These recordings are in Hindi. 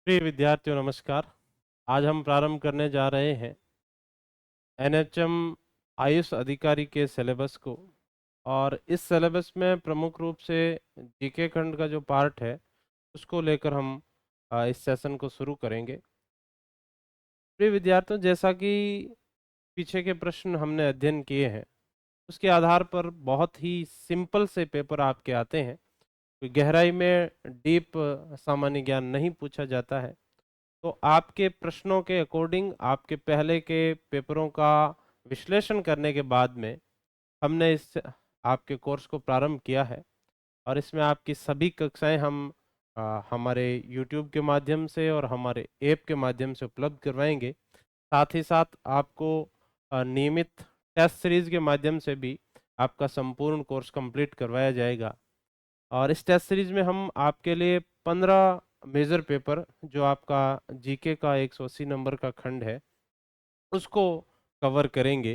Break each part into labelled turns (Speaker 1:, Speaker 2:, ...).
Speaker 1: प्रिय विद्यार्थियों नमस्कार। आज हम प्रारंभ करने जा रहे हैं एनएचएम आयुष अधिकारी के सिलेबस को। और इस सिलेबस में प्रमुख रूप से जीके खंड का जो पार्ट है उसको लेकर हम इस सेशन को शुरू करेंगे। प्रिय विद्यार्थियों, जैसा कि पीछे के प्रश्न हमने अध्ययन किए हैं उसके आधार पर बहुत ही सिंपल से पेपर आपके आते हैं। कोई गहराई में डीप सामान्य ज्ञान नहीं पूछा जाता है। तो आपके प्रश्नों के अकॉर्डिंग आपके पहले के पेपरों का विश्लेषण करने के बाद में हमने इस आपके कोर्स को प्रारंभ किया है। और इसमें आपकी सभी कक्षाएं हम हमारे YouTube के माध्यम से और हमारे ऐप के माध्यम से उपलब्ध करवाएंगे। साथ ही साथ आपको नियमित टेस्ट सीरीज के माध्यम से भी आपका संपूर्ण कोर्स कंप्लीट करवाया जाएगा। और इस टेस्ट सीरीज में हम आपके लिए 15 मेजर पेपर, जो आपका जीके का 180 नंबर का खंड है, उसको कवर करेंगे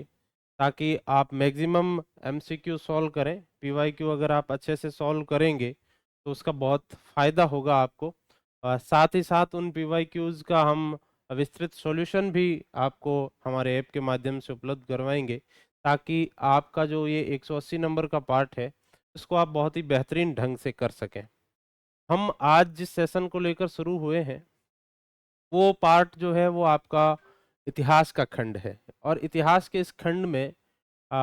Speaker 1: ताकि आप मैक्सिमम एमसीक्यू सॉल्व करें। पीवाईक्यू अगर आप अच्छे से सॉल्व करेंगे तो उसका बहुत फ़ायदा होगा आपको। साथ ही साथ उन पीवाईक्यूज़ का हम विस्तृत सॉल्यूशन भी आपको हमारे ऐप के माध्यम से उपलब्ध करवाएंगे ताकि आपका जो ये 180 नंबर का पार्ट है उसको आप बहुत ही बेहतरीन ढंग से कर सकें। हम आज जिस सेशन को लेकर शुरू हुए हैं वो पार्ट जो है वो आपका इतिहास का खंड है। और इतिहास के इस खंड में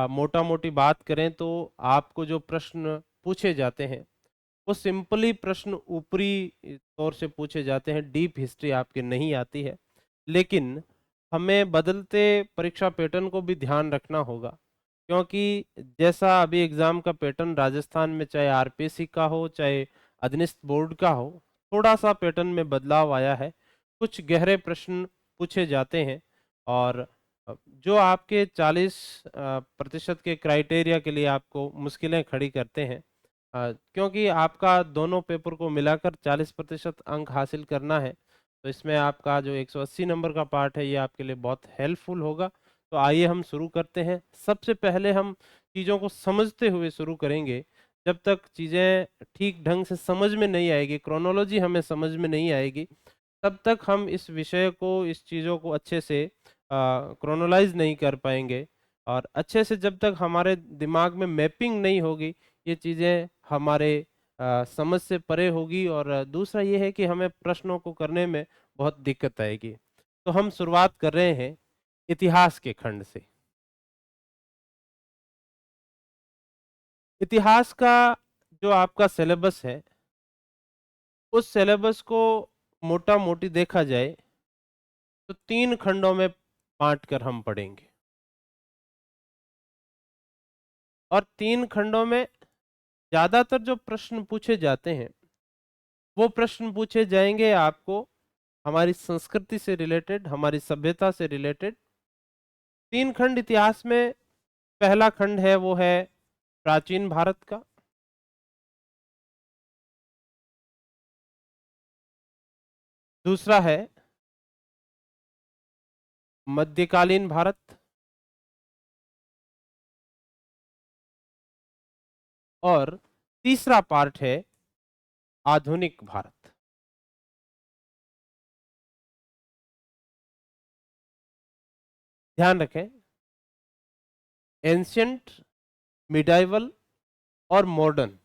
Speaker 1: मोटा मोटी बात करें तो आपको जो प्रश्न पूछे जाते हैं वो सिंपली प्रश्न ऊपरी तौर से पूछे जाते हैं, डीप हिस्ट्री आपके नहीं आती है। लेकिन हमें बदलते परीक्षा पैटर्न को भी ध्यान रखना होगा, क्योंकि जैसा अभी एग्जाम का पैटर्न राजस्थान में चाहे आरपीएससी का हो चाहे अधीनस्थ बोर्ड का हो, थोड़ा सा पैटर्न में बदलाव आया है। कुछ गहरे प्रश्न पूछे जाते हैं और जो आपके 40% के क्राइटेरिया के लिए आपको मुश्किलें खड़ी करते हैं। क्योंकि आपका दोनों पेपर को मिलाकर 40% अंक हासिल करना है, तो इसमें आपका जो 180 नंबर का पार्ट है ये आपके लिए बहुत हेल्पफुल होगा। तो आइए हम शुरू करते हैं। सबसे पहले हम चीज़ों को समझते हुए शुरू करेंगे। जब तक चीज़ें ठीक ढंग से समझ में नहीं आएगी, क्रोनोलॉजी हमें समझ में नहीं आएगी, तब तक हम इस विषय को, इस चीज़ों को अच्छे से क्रोनोलाइज नहीं कर पाएंगे। और अच्छे से जब तक हमारे दिमाग में मैपिंग नहीं होगी, ये चीज़ें हमारे समझ से परे होगी। और दूसरा ये है कि हमें प्रश्नों को करने में बहुत दिक्कत आएगी। तो हम शुरुआत कर रहे हैं इतिहास के खंड से। इतिहास का जो आपका सिलेबस है उस सिलेबस को मोटा मोटी देखा जाए तो 3 खंडों में बांट कर हम पढ़ेंगे। और 3 खंडों में ज्यादातर जो प्रश्न पूछे जाते हैं वो प्रश्न पूछे जाएंगे आपको हमारी संस्कृति से रिलेटेड, हमारी सभ्यता से रिलेटेड। 3 खंड इतिहास में, पहला खंड है वो है प्राचीन भारत का। दूसरा है मध्यकालीन भारत। और तीसरा पार्ट है आधुनिक भारत। ध्यान रखें, एंशियंट, मिडाइवल और मॉडर्न,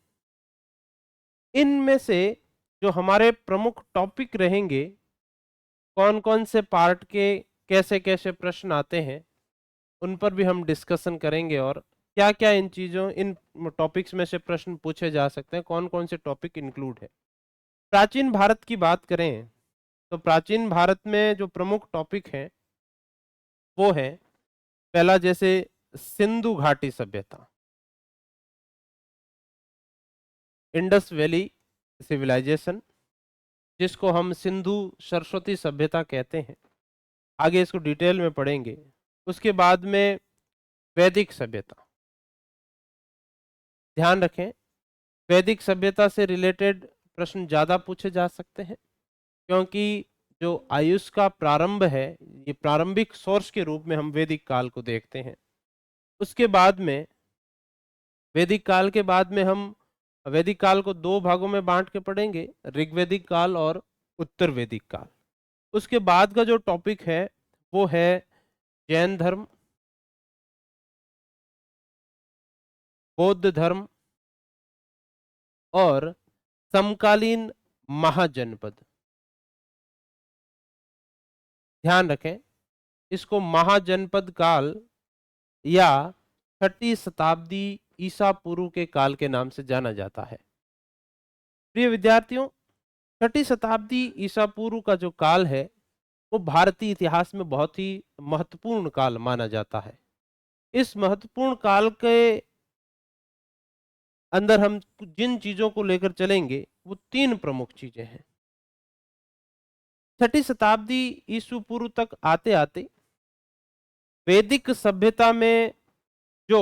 Speaker 1: इनमें से जो हमारे प्रमुख टॉपिक रहेंगे, कौन कौन से पार्ट के कैसे कैसे प्रश्न आते हैं, उन पर भी हम डिस्कशन करेंगे। और क्या क्या इन चीज़ों, इन टॉपिक्स में से प्रश्न पूछे जा सकते हैं, कौन कौन से टॉपिक इंक्लूड है। प्राचीन भारत की बात करें तो प्राचीन भारत में जो प्रमुख टॉपिक हैं वो है, पहला जैसे सिंधु घाटी सभ्यता, इंडस वैली सिविलाइजेशन, जिसको हम सिंधु सरस्वती सभ्यता कहते हैं। आगे इसको डिटेल में पढ़ेंगे। उसके बाद में वैदिक सभ्यता। ध्यान रखें, वैदिक सभ्यता से रिलेटेड प्रश्न ज़्यादा पूछे जा सकते हैं, क्योंकि जो आयुष का प्रारंभ है, ये प्रारंभिक सोर्स के रूप में हम वैदिक काल को देखते हैं। उसके बाद में, वैदिक काल के बाद में हम वैदिक काल को 2 भागों में बांट के पढ़ेंगे, ऋग्वैदिक काल और उत्तर वैदिक काल। उसके बाद का जो टॉपिक है वो है जैन धर्म, बौद्ध धर्म और समकालीन महाजनपद। ध्यान रखें, इसको महाजनपद काल या छठी शताब्दी ईसा पूर्व के काल के नाम से जाना जाता है। प्रिय विद्यार्थियों, छठी शताब्दी ईसा पूर्व का जो काल है वो भारतीय इतिहास में बहुत ही महत्वपूर्ण काल माना जाता है। इस महत्वपूर्ण काल के अंदर हम जिन चीजों को लेकर चलेंगे वो तीन प्रमुख चीजें हैं। छठी शताब्दी ईसा पूर्व तक आते आते वैदिक सभ्यता में जो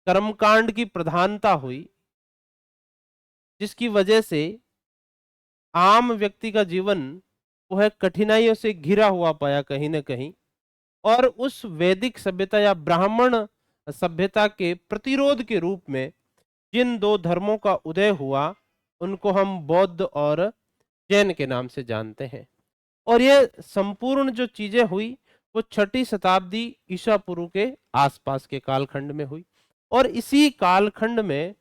Speaker 1: कर्मकांड की प्रधानता हुई, जिसकी वजह से आम व्यक्ति का जीवन वो है कठिनाइयों से घिरा हुआ पाया कहीं ना कहीं, और उस वैदिक सभ्यता या ब्राह्मण सभ्यता के प्रतिरोध के रूप में जिन दो धर्मों का उदय हुआ उनको हम बौद्ध और जैन के नाम से जानते हैं। और ये संपूर्ण जो चीजें हुई वो छठी शताब्दी ईसा पूर्व के आसपास के कालखंड में हुई। और इसी कालखंड में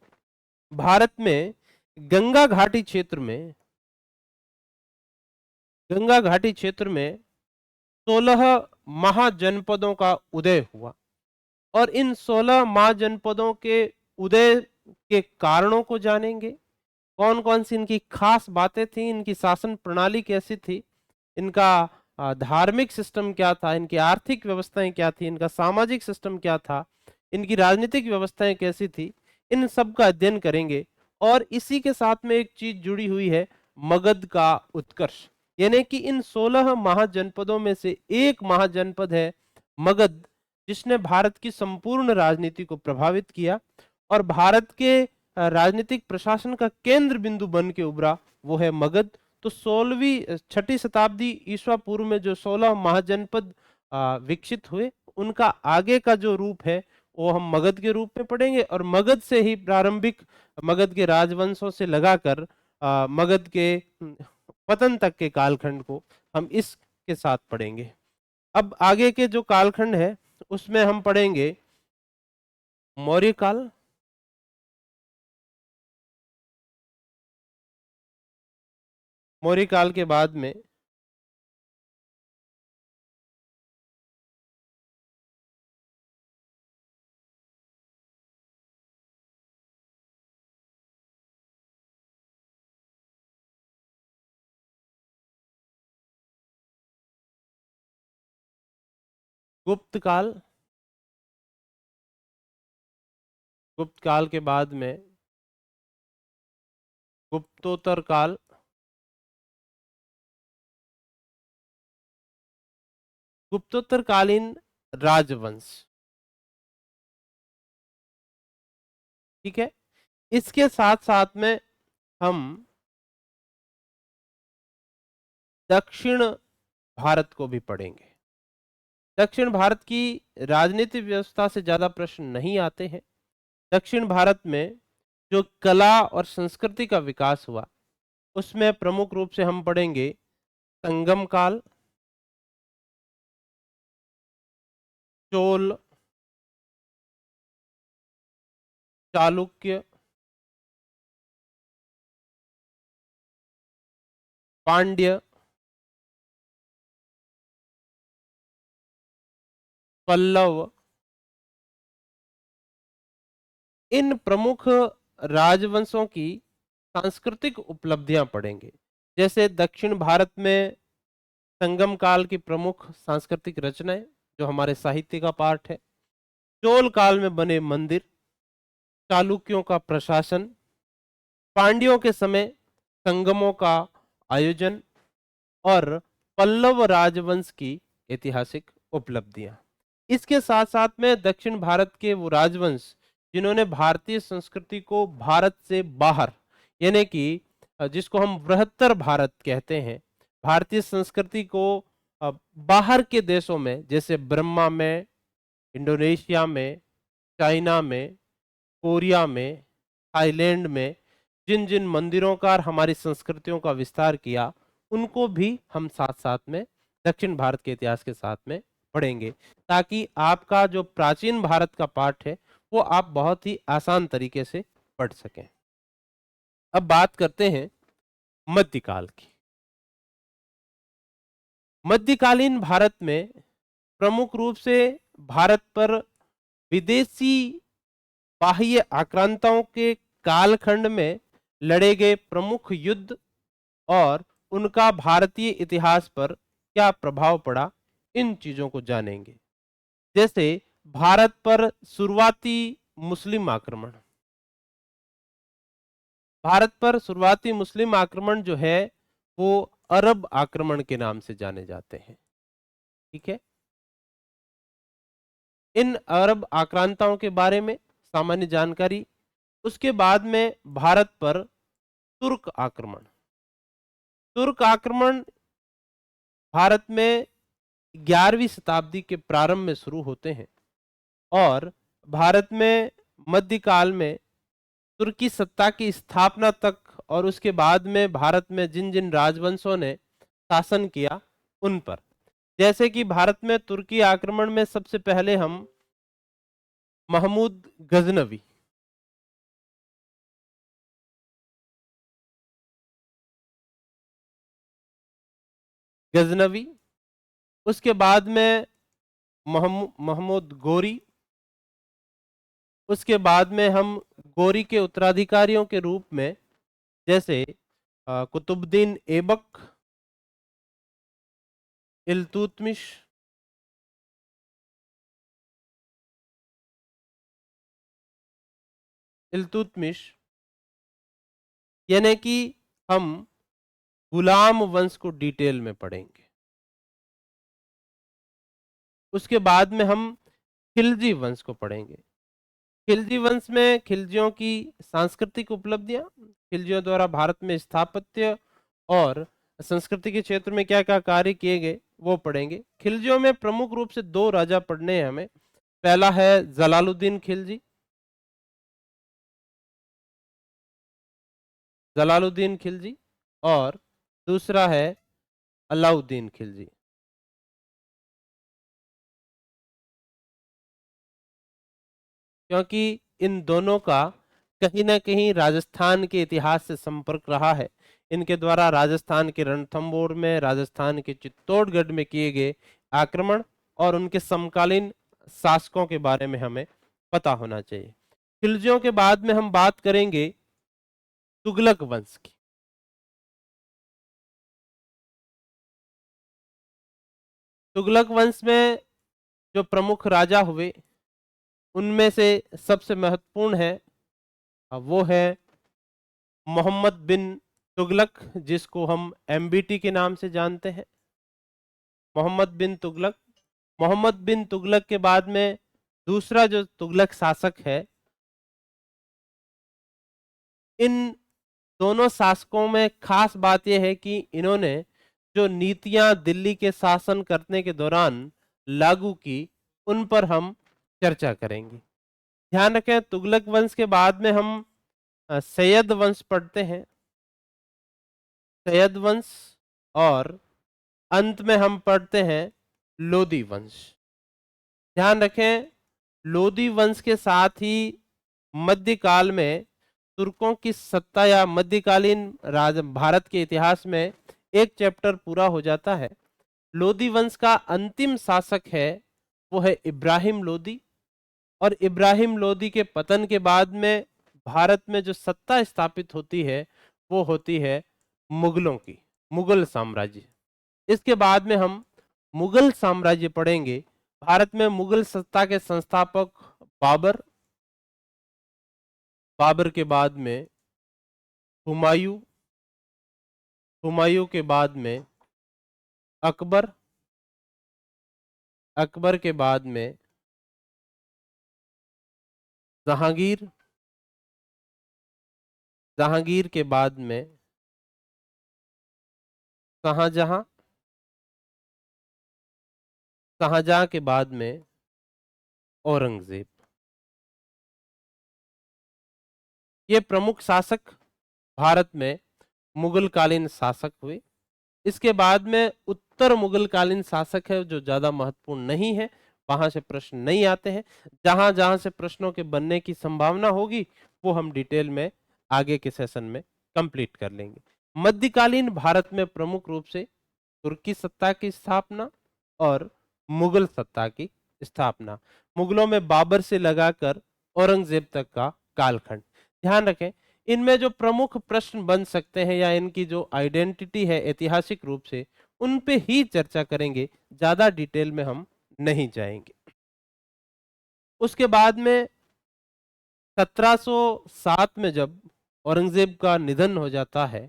Speaker 1: भारत में गंगा घाटी क्षेत्र में 16 महाजनपदों का उदय हुआ। और इन 16 महाजनपदों के उदय के कारणों को जानेंगे, कौन कौन सी इनकी खास बातें थी, इनकी शासन प्रणाली कैसी थी, इनका धार्मिक सिस्टम क्या था, इनकी आर्थिक व्यवस्थाएं क्या थी, इनका सामाजिक सिस्टम क्या था, इनकी राजनीतिक व्यवस्थाएं कैसी थी, इन सब का अध्ययन करेंगे। और इसी के साथ में एक चीज जुड़ी हुई है, मगध का उत्कर्ष। यानी कि इन 16 महाजनपदों में से एक महाजनपद है मगध, जिसने भारत की संपूर्ण राजनीति को प्रभावित किया और भारत के राजनीतिक प्रशासन का केंद्र बिंदु बन के उभरा, वो है मगध। तो 16वीं-छठी शताब्दी ईसा पूर्व में जो 16 महाजनपद विकसित हुए, उनका आगे का जो रूप है वो हम मगध के रूप में पढ़ेंगे। और मगध से ही प्रारंभिक मगध के राजवंशों से लगाकर मगध के पतन तक के कालखंड को हम इसके साथ पढ़ेंगे। अब आगे के जो कालखंड है उसमें हम पढ़ेंगे मौर्य काल, मौर्य काल के बाद में गुप्त काल, गुप्त काल के बाद में गुप्तोत्तर काल, गुप्तोत्तरकालीन राजवंश। ठीक है, इसके साथ साथ में हम दक्षिण भारत को भी पढ़ेंगे। दक्षिण भारत की राजनीतिक व्यवस्था से ज्यादा प्रश्न नहीं आते हैं। दक्षिण भारत में जो कला और संस्कृति का विकास हुआ उसमें प्रमुख रूप से हम पढ़ेंगे संगम काल, चोल, चालुक्य, पांड्य, पल्लव। इन प्रमुख राजवंशों की सांस्कृतिक उपलब्धियां पढ़ेंगे। जैसे दक्षिण भारत में संगम काल की प्रमुख सांस्कृतिक रचनाएं जो हमारे साहित्य का पार्ट है, चोल काल में बने मंदिर, चालुक्यों का प्रशासन, पांड्यों के समय संगमों का आयोजन और पल्लव राजवंश की ऐतिहासिक उपलब्धियां। इसके साथ साथ में दक्षिण भारत के वो राजवंश जिन्होंने भारतीय संस्कृति को भारत से बाहर, यानी कि जिसको हम बृहत्तर भारत कहते हैं, भारतीय संस्कृति को बाहर के देशों में जैसे बर्मा में, इंडोनेशिया में, चाइना में, कोरिया में, थाईलैंड में जिन जिन मंदिरों का और हमारी संस्कृतियों का विस्तार किया, उनको भी हम साथ साथ में दक्षिण भारत के इतिहास के साथ में पढ़ेंगे, ताकि आपका जो प्राचीन भारत का पाठ है वो आप बहुत ही आसान तरीके से पढ़ सकें। अब बात करते हैं मध्यकाल की। मध्यकालीन भारत में प्रमुख रूप से भारत पर विदेशी बाह्य आक्रांताओं के कालखंड में लड़े गए प्रमुख युद्ध और उनका भारतीय इतिहास पर क्या प्रभाव पड़ा, इन चीजों को जानेंगे। जैसे भारत पर शुरुआती मुस्लिम आक्रमण। भारत पर शुरुआती मुस्लिम आक्रमण जो है वो अरब आक्रमण के नाम से जाने जाते हैं। ठीक है, इन अरब आक्रांताओं के बारे में सामान्य जानकारी। उसके बाद में भारत पर तुर्क आक्रमण। तुर्क आक्रमण भारत में 11वीं शताब्दी के प्रारंभ में शुरू होते हैं और भारत में मध्यकाल में तुर्की सत्ता की स्थापना तक और उसके बाद में भारत में जिन जिन राजवंशों ने शासन किया उन पर, जैसे कि भारत में तुर्की आक्रमण में सबसे पहले हम महमूद गजनवी, गजनवी, उसके बाद में महमूद गोरी, उसके बाद में हम गोरी के उत्तराधिकारियों के रूप में जैसे कुतुबुद्दीन ऐबक, इल्तुतमिश, इल्तुतमिश, यानी कि हम गुलाम वंश को डिटेल में पढ़ेंगे। उसके बाद में हम खिलजी वंश को पढ़ेंगे। खिलजी वंश में खिलजियों की सांस्कृतिक उपलब्धियां, खिलजियों द्वारा भारत में स्थापत्य और संस्कृति के क्षेत्र में क्या क्या कार्य किए गए वो पढ़ेंगे। खिलजियों में प्रमुख रूप से दो राजा पढ़ने हैं हमें। पहला है जलालुद्दीन खिलजी, जलालुद्दीन खिलजी, और दूसरा है अलाउद्दीन खिलजी। क्योंकि इन दोनों का कहीं ना कहीं राजस्थान के इतिहास से संपर्क रहा है। इनके द्वारा राजस्थान के रणथंभौर में, राजस्थान के चित्तौड़गढ़ में किए गए आक्रमण और उनके समकालीन शासकों के बारे में हमें पता होना चाहिए। खिलजियों के बाद में हम बात करेंगे तुगलक वंश की। तुगलक वंश में जो प्रमुख राजा हुए उनमें से सबसे महत्वपूर्ण है वो है मोहम्मद बिन तुगलक, जिसको हम एमबीटी के नाम से जानते हैं। मोहम्मद बिन तुगलक। मोहम्मद बिन तुगलक के बाद में दूसरा जो तुगलक शासक है, इन दोनों शासकों में खास बात यह है कि इन्होंने जो नीतियां दिल्ली के शासन करने के दौरान लागू की उन पर हम चर्चा करेंगे। ध्यान रखें, तुगलक वंश के बाद में हम सैयद वंश पढ़ते हैं, सैयद वंश, और अंत में हम पढ़ते हैं लोदी वंश। ध्यान रखें, लोदी वंश के साथ ही मध्यकाल में तुर्कों की सत्ता या मध्यकालीन राज भारत के इतिहास में एक चैप्टर पूरा हो जाता है। लोदी वंश का अंतिम शासक है वो है इब्राहिम लोदी, और इब्राहिम लोदी के पतन के बाद में भारत में जो सत्ता स्थापित होती है वो होती है मुगलों की, मुगल साम्राज्य। इसके बाद में हम मुगल साम्राज्य पढ़ेंगे। भारत में मुगल सत्ता के संस्थापक बाबर, बाबर के बाद में हुमायूं, हुमायूं के बाद में अकबर, अकबर के बाद में जहांगीर, जहांगीर के बाद में शाहजहां, शाहजहां के बाद में औरंगजेब। ये प्रमुख शासक भारत में मुगल कालीन शासक हुए। इसके बाद में उत्तर मुगलकालीन शासक है जो ज्यादा महत्वपूर्ण नहीं है, वहां से प्रश्न नहीं आते हैं। जहां जहां से प्रश्नों के बनने की संभावना होगी वो हम डिटेल में आगे के सेशन में कंप्लीट कर लेंगे। मध्यकालीन भारत में प्रमुख रूप से तुर्की सत्ता की स्थापना और मुगल सत्ता की स्थापना, मुगलों में बाबर से लगाकर औरंगजेब तक का कालखंड। ध्यान रखें, इनमें जो प्रमुख प्रश्न बन सकते हैं या इनकी जो आइडेंटिटी है ऐतिहासिक रूप से, उन पे ही चर्चा करेंगे, ज्यादा डिटेल में हम नहीं जाएंगे। उसके बाद में 1707 में जब औरंगजेब का निधन हो जाता है,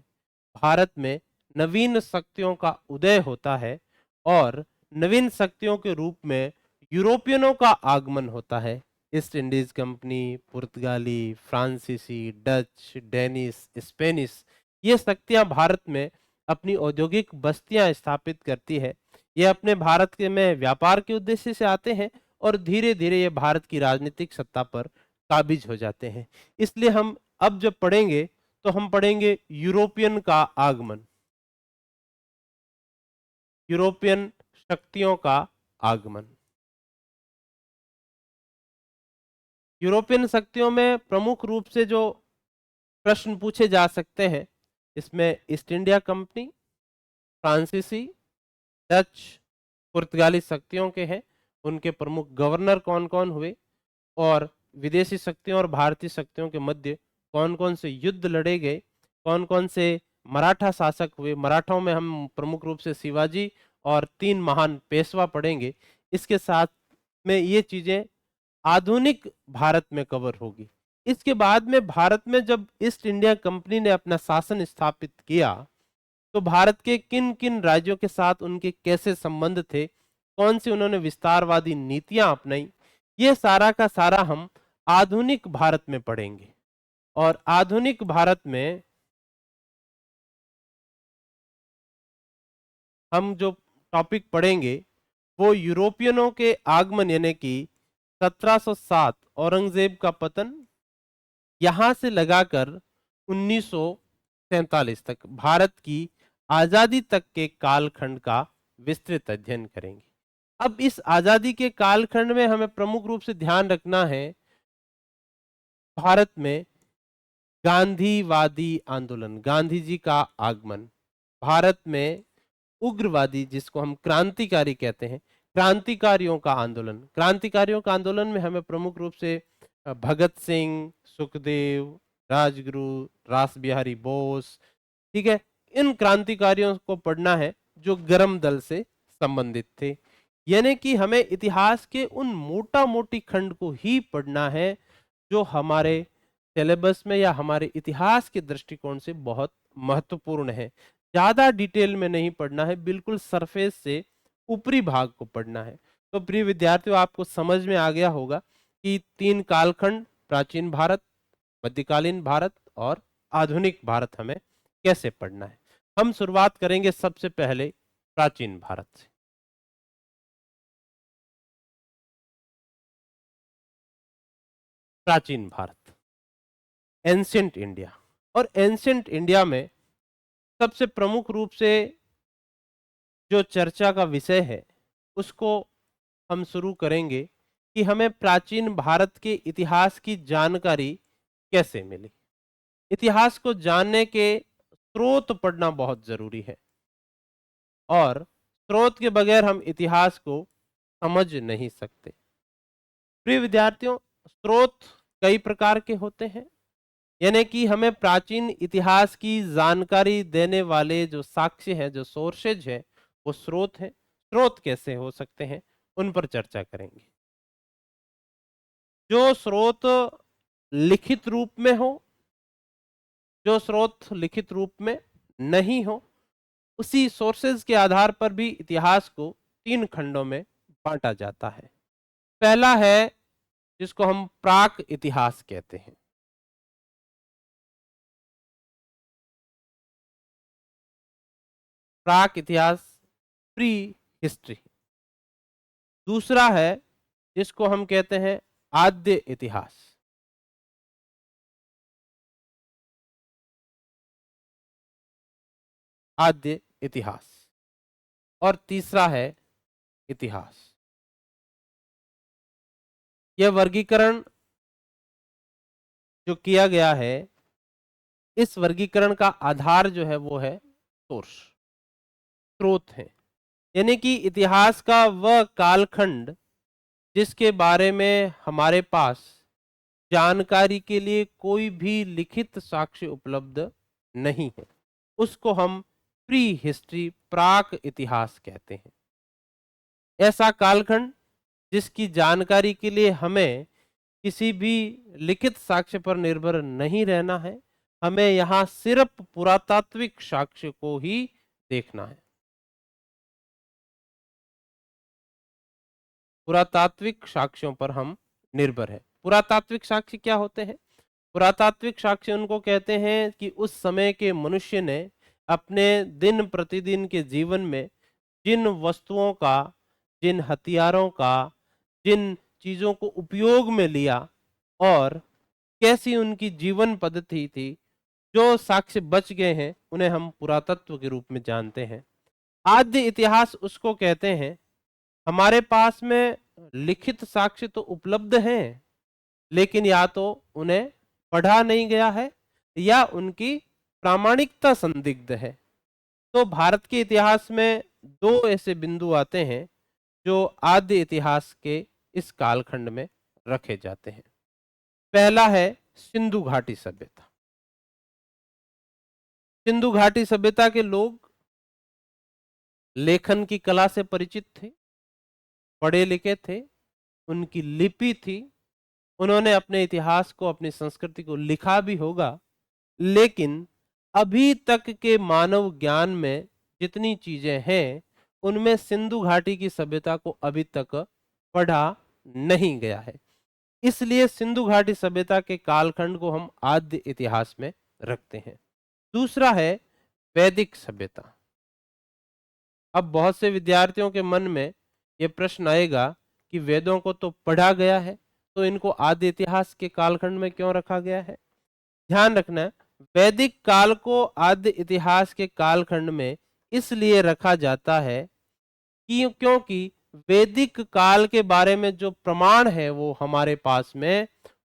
Speaker 1: भारत में नवीन शक्तियों का उदय होता है और नवीन शक्तियों के रूप में यूरोपियनों का आगमन होता है। ईस्ट इंडीज कंपनी, पुर्तगाली, फ्रांसीसी, डच, डेनिश, स्पेनिश, ये शक्तियां भारत में अपनी औद्योगिक बस्तियां स्थापित करती है। ये अपने भारत के में व्यापार के उद्देश्य से आते हैं और धीरे धीरे ये भारत की राजनीतिक सत्ता पर काबिज हो जाते हैं। इसलिए हम अब जब पढ़ेंगे तो हम पढ़ेंगे यूरोपियन का आगमन, यूरोपियन शक्तियों का आगमन। यूरोपियन शक्तियों में प्रमुख रूप से जो प्रश्न पूछे जा सकते हैं, इसमें ईस्ट इंडिया कंपनी, फ्रांसीसी, डच, पुर्तगाली शक्तियों के हैं। उनके प्रमुख गवर्नर कौन कौन हुए और विदेशी शक्तियों और भारतीय शक्तियों के मध्य कौन कौन से युद्ध लड़े गए, कौन कौन से मराठा शासक हुए। मराठाओं में हम प्रमुख रूप से शिवाजी और 3 महान पेशवा पढ़ेंगे। इसके साथ में ये चीजें आधुनिक भारत में कवर होगी। इसके बाद में भारत में जब ईस्ट इंडिया कंपनी ने अपना शासन स्थापित किया तो भारत के किन किन राज्यों के साथ उनके कैसे संबंध थे, कौन सी उन्होंने विस्तारवादी नीतियां अपनाई, ये सारा का सारा हम आधुनिक भारत में पढ़ेंगे। और आधुनिक भारत में हम जो टॉपिक पढ़ेंगे वो यूरोपियनों के आगमन, यानी कि 1707 औरंगजेब का पतन, यहां से लगाकर 1947 तक भारत की आजादी तक के कालखंड का विस्तृत अध्ययन करेंगे। अब इस आजादी के कालखंड में हमें प्रमुख रूप से ध्यान रखना है, भारत में गांधीवादी आंदोलन, गांधी जी का आगमन, भारत में उग्रवादी जिसको हम क्रांतिकारी कहते हैं, क्रांतिकारियों का आंदोलन। क्रांतिकारियों का आंदोलन में हमें प्रमुख रूप से भगत सिंह, सुखदेव, राजगुरु, रास बिहारी बोस, ठीक है, इन क्रांतिकारियों को पढ़ना है जो गर्म दल से संबंधित थे। यानी कि हमें इतिहास के उन मोटा मोटी खंड को ही पढ़ना है जो हमारे सिलेबस में या हमारे इतिहास के दृष्टिकोण से बहुत महत्वपूर्ण है। ज्यादा डिटेल में नहीं पढ़ना है, बिल्कुल सरफेस से ऊपरी भाग को पढ़ना है। तो प्रिय विद्यार्थियों, आपको समझ में आ गया होगा कि 3 कालखंड, प्राचीन भारत, मध्यकालीन भारत और आधुनिक भारत हमें कैसे पढ़ना है। हम शुरुआत करेंगे सबसे पहले प्राचीन भारत से। प्राचीन भारत, एंशियंट इंडिया। और एंशियंट इंडिया में सबसे प्रमुख रूप से जो चर्चा का विषय है उसको हम शुरू करेंगे कि हमें प्राचीन भारत के इतिहास की जानकारी कैसे मिली। इतिहास को जानने के स्रोत पढ़ना बहुत जरूरी है और स्रोत के बगैर हम इतिहास को समझ नहीं सकते। प्रिय विद्यार्थियों, स्रोत कई प्रकार के होते हैं, यानी कि हमें प्राचीन इतिहास की जानकारी देने वाले जो साक्ष्य हैं, जो सोर्सेज हैं, वो स्रोत हैं। स्रोत कैसे हो सकते हैं उन पर चर्चा करेंगे। जो स्रोत लिखित रूप में हो, जो स्रोत लिखित रूप में नहीं हो, उसी सोर्सेज के आधार पर भी इतिहास को 3 खंडों में बांटा जाता है। पहला है जिसको हम प्राक इतिहास कहते हैं। प्राक इतिहास, प्री हिस्ट्री। दूसरा है जिसको हम कहते हैं आद्य इतिहास। आद्य इतिहास और तीसरा है इतिहास। यह वर्गीकरण जो किया गया है, इस वर्गीकरण का आधार जो है वो है सोर्स, स्रोत है। यानी कि इतिहास का वह कालखंड जिसके बारे में हमारे पास जानकारी के लिए कोई भी लिखित साक्ष्य उपलब्ध नहीं है, उसको हम प्री हिस्ट्री, प्राक इतिहास कहते हैं। ऐसा कालखंड जिसकी जानकारी के लिए हमें किसी भी लिखित साक्ष्य पर निर्भर नहीं रहना है, हमें यहाँ सिर्फ पुरातात्विक साक्ष्य को ही देखना है। पुरातात्विक साक्ष्यों पर हम निर्भर है। पुरातात्विक साक्ष्य क्या होते हैं? पुरातात्विक साक्ष्य उनको कहते हैं कि उस समय के मनुष्य ने अपने दिन प्रतिदिन के जीवन में जिन वस्तुओं का, जिन हथियारों का, जिन चीजों को उपयोग में लिया और कैसी उनकी जीवन पद्धति थी, जो साक्ष्य बच गए हैं उन्हें हम पुरातत्व के रूप में जानते हैं। आद्य इतिहास उसको कहते हैं, हमारे पास में लिखित साक्ष्य तो उपलब्ध हैं, लेकिन या तो उन्हें पढ़ा नहीं गया है या उनकी प्रामाणिकता संदिग्ध है। तो भारत के इतिहास में दो ऐसे बिंदु आते हैं जो आद्य इतिहास के इस कालखंड में रखे जाते हैं। पहला है सिंधु घाटी सभ्यता। सिंधु घाटी सभ्यता के लोग लेखन की कला से परिचित थे, पढ़े लिखे थे, उनकी लिपि थी, उन्होंने अपने इतिहास को, अपनी संस्कृति को लिखा भी होगा, लेकिन अभी तक के मानव ज्ञान में जितनी चीजें हैं उनमें सिंधु घाटी की सभ्यता को अभी तक पढ़ा नहीं गया है। इसलिए सिंधु घाटी सभ्यता के कालखंड को हम आद्य इतिहास में रखते हैं। दूसरा है वैदिक सभ्यता। अब बहुत से विद्यार्थियों के मन में यह प्रश्न आएगा कि वेदों को तो पढ़ा गया है, तो इनको आद्य इतिहास के कालखंड में क्यों रखा गया है? ध्यान रखना, वैदिक काल को आद्य इतिहास के कालखंड में इसलिए रखा जाता है कि क्योंकि वैदिक काल के बारे में जो प्रमाण है वो हमारे पास में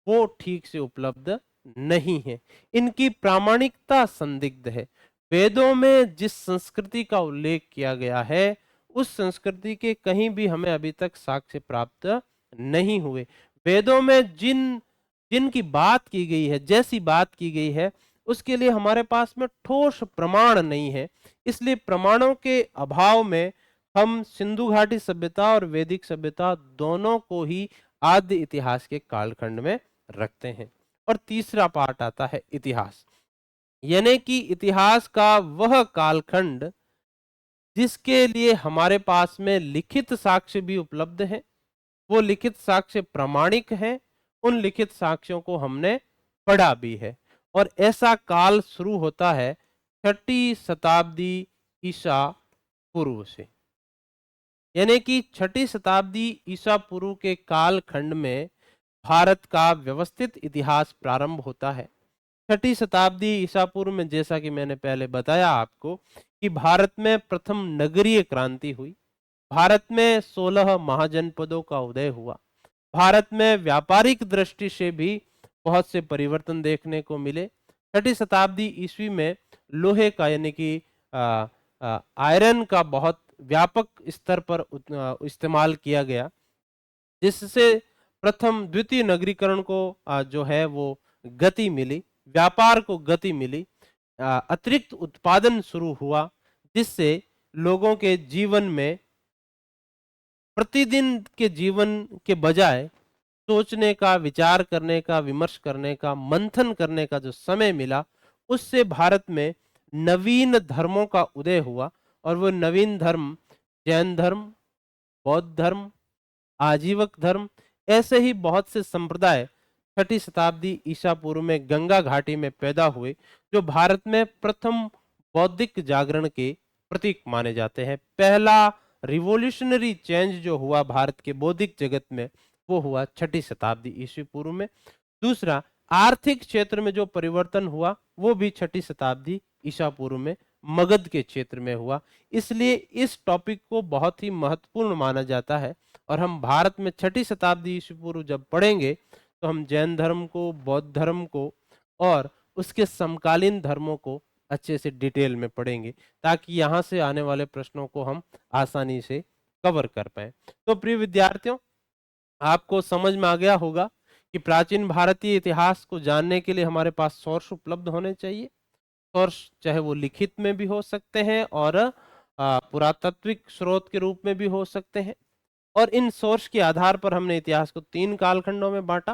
Speaker 1: वो ठीक से उपलब्ध नहीं है, इनकी प्रामाणिकता संदिग्ध है। वेदों में जिस संस्कृति का उल्लेख किया गया है उस संस्कृति के कहीं भी हमें अभी तक साक्ष्य प्राप्त नहीं हुए। वेदों में जिनकी बात की गई है, जैसी बात की गई है, उसके लिए हमारे पास में ठोस प्रमाण नहीं है। इसलिए प्रमाणों के अभाव में हम सिंधु घाटी सभ्यता और वैदिक सभ्यता दोनों को ही आद्य इतिहास के कालखंड में रखते हैं। और तीसरा पार्ट आता है इतिहास, यानी कि इतिहास का वह कालखंड जिसके लिए हमारे पास में लिखित साक्ष्य भी उपलब्ध है, वो लिखित साक्ष्य प्रामाणिक है, उन लिखित साक्ष्यों को हमने पढ़ा भी है। और ऐसा काल शुरू होता है 6ठी शताब्दी ईसा पूर्व से, यानी कि 6ठी शताब्दी ईसा पूर्व के काल खंड में भारत का व्यवस्थित इतिहास प्रारंभ होता है। 6ठी शताब्दी ईसा पूर्व में, जैसा कि मैंने पहले बताया आपको, कि भारत में प्रथम नगरीय क्रांति हुई, भारत में 16 महाजनपदों का उदय हुआ, भारत में व्यापारिक दृष्टि से भी बहुत से परिवर्तन देखने को मिले। 6ठी शताब्दी ईस्वी में लोहे का, यानी कि आयरन का बहुत व्यापक स्तर पर इस्तेमाल किया गया, जिससे प्रथम द्वितीय नगरीकरण को जो है वो गति मिली, व्यापार को गति मिली, अतिरिक्त उत्पादन शुरू हुआ, जिससे लोगों के जीवन में प्रतिदिन के जीवन के बजाय सोचने का, विचार करने का, विमर्श करने का, मंथन करने का जो समय मिला, उससे भारत में नवीन धर्मों का उदय हुआ। और वो नवीन धर्म जैन धर्म, बौद्ध धर्म, आजीवक धर्म, ऐसे ही बहुत से संप्रदाय 6ठी शताब्दी ईसा पूर्व में गंगा घाटी में पैदा हुए, जो भारत में प्रथम बौद्धिक जागरण के प्रतीक माने जाते हैं। पहला रिवॉल्यूशनरी चेंज जो हुआ भारत के बौद्धिक जगत में, वो हुआ 6ठी शताब्दी ईसा पूर्व में। दूसरा, आर्थिक क्षेत्र में जो परिवर्तन हुआ वो भी 6ठी शताब्दी ईसा पूर्व में मगध के क्षेत्र में हुआ। इसलिए इस टॉपिक को बहुत ही महत्वपूर्ण माना जाता है। और हम भारत में 6ठी शताब्दी ईस्वी पूर्व जब पढ़ेंगे तो हम जैन धर्म को, बौद्ध धर्म को और उसके समकालीन धर्मों को अच्छे से डिटेल में पढ़ेंगे, ताकि यहाँ से आने वाले प्रश्नों को हम आसानी से कवर कर पाए। तो प्रिय विद्यार्थियों, आपको समझ में आ गया होगा कि प्राचीन भारतीय इतिहास को जानने के लिए हमारे पास सोर्स उपलब्ध होने चाहिए। सोर्स चाहे वो लिखित में भी हो सकते हैं और पुरातात्विक स्रोत के रूप में भी हो सकते हैं। और इन सोर्स के आधार पर हमने इतिहास को 3 कालखंडों में बांटा: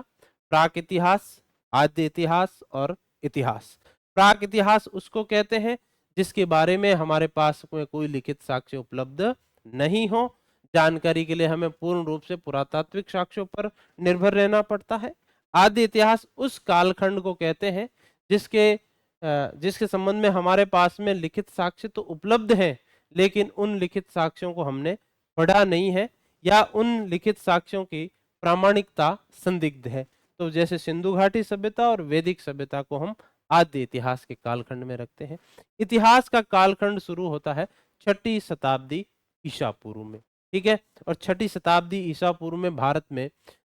Speaker 1: प्राक इतिहास, आद्य इतिहास और इतिहास। प्राक इतिहास उसको कहते हैं जिसके बारे में हमारे पास कोई लिखित साक्ष्य उपलब्ध नहीं हो। जानकारी के लिए हमें पूर्ण रूप से पुरातात्विक साक्ष्यों पर निर्भर रहना पड़ता है। आद्य इतिहास उस कालखंड को कहते हैं जिसके संबंध में हमारे पास में लिखित साक्ष्य तो उपलब्ध हैं, लेकिन उन लिखित साक्ष्यों को हमने पढ़ा नहीं है या उन लिखित साक्ष्यों की प्रामाणिकता संदिग्ध है। तो जैसे सिंधु घाटी सभ्यता और वैदिक सभ्यता को हम आद्य इतिहास के कालखंड में रखते हैं। इतिहास का कालखंड शुरू होता है 6ठी शताब्दी ईसा पूर्व में, ठीक है। और 6ठी शताब्दी ईसा पूर्व में भारत में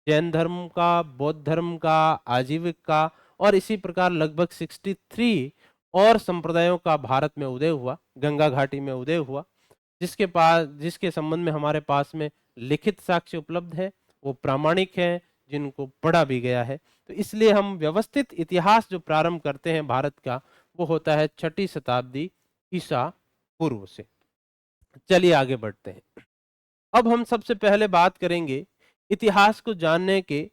Speaker 1: जैन धर्म का, बौद्ध धर्म का, आजीविक का और इसी प्रकार लगभग 63 और संप्रदायों का भारत में उदय हुआ, गंगा घाटी में उदय हुआ, जिसके संबंध में हमारे पास में लिखित साक्ष्य उपलब्ध है, वो प्रामाणिक है, जिनको पढ़ा भी गया है। तो इसलिए हम व्यवस्थित इतिहास जो प्रारंभ करते हैं भारत का, वो होता है 6ठी शताब्दी ईसा पूर्व से। चलिए आगे बढ़ते हैं। अब हम सबसे पहले बात करेंगे इतिहास को जानने के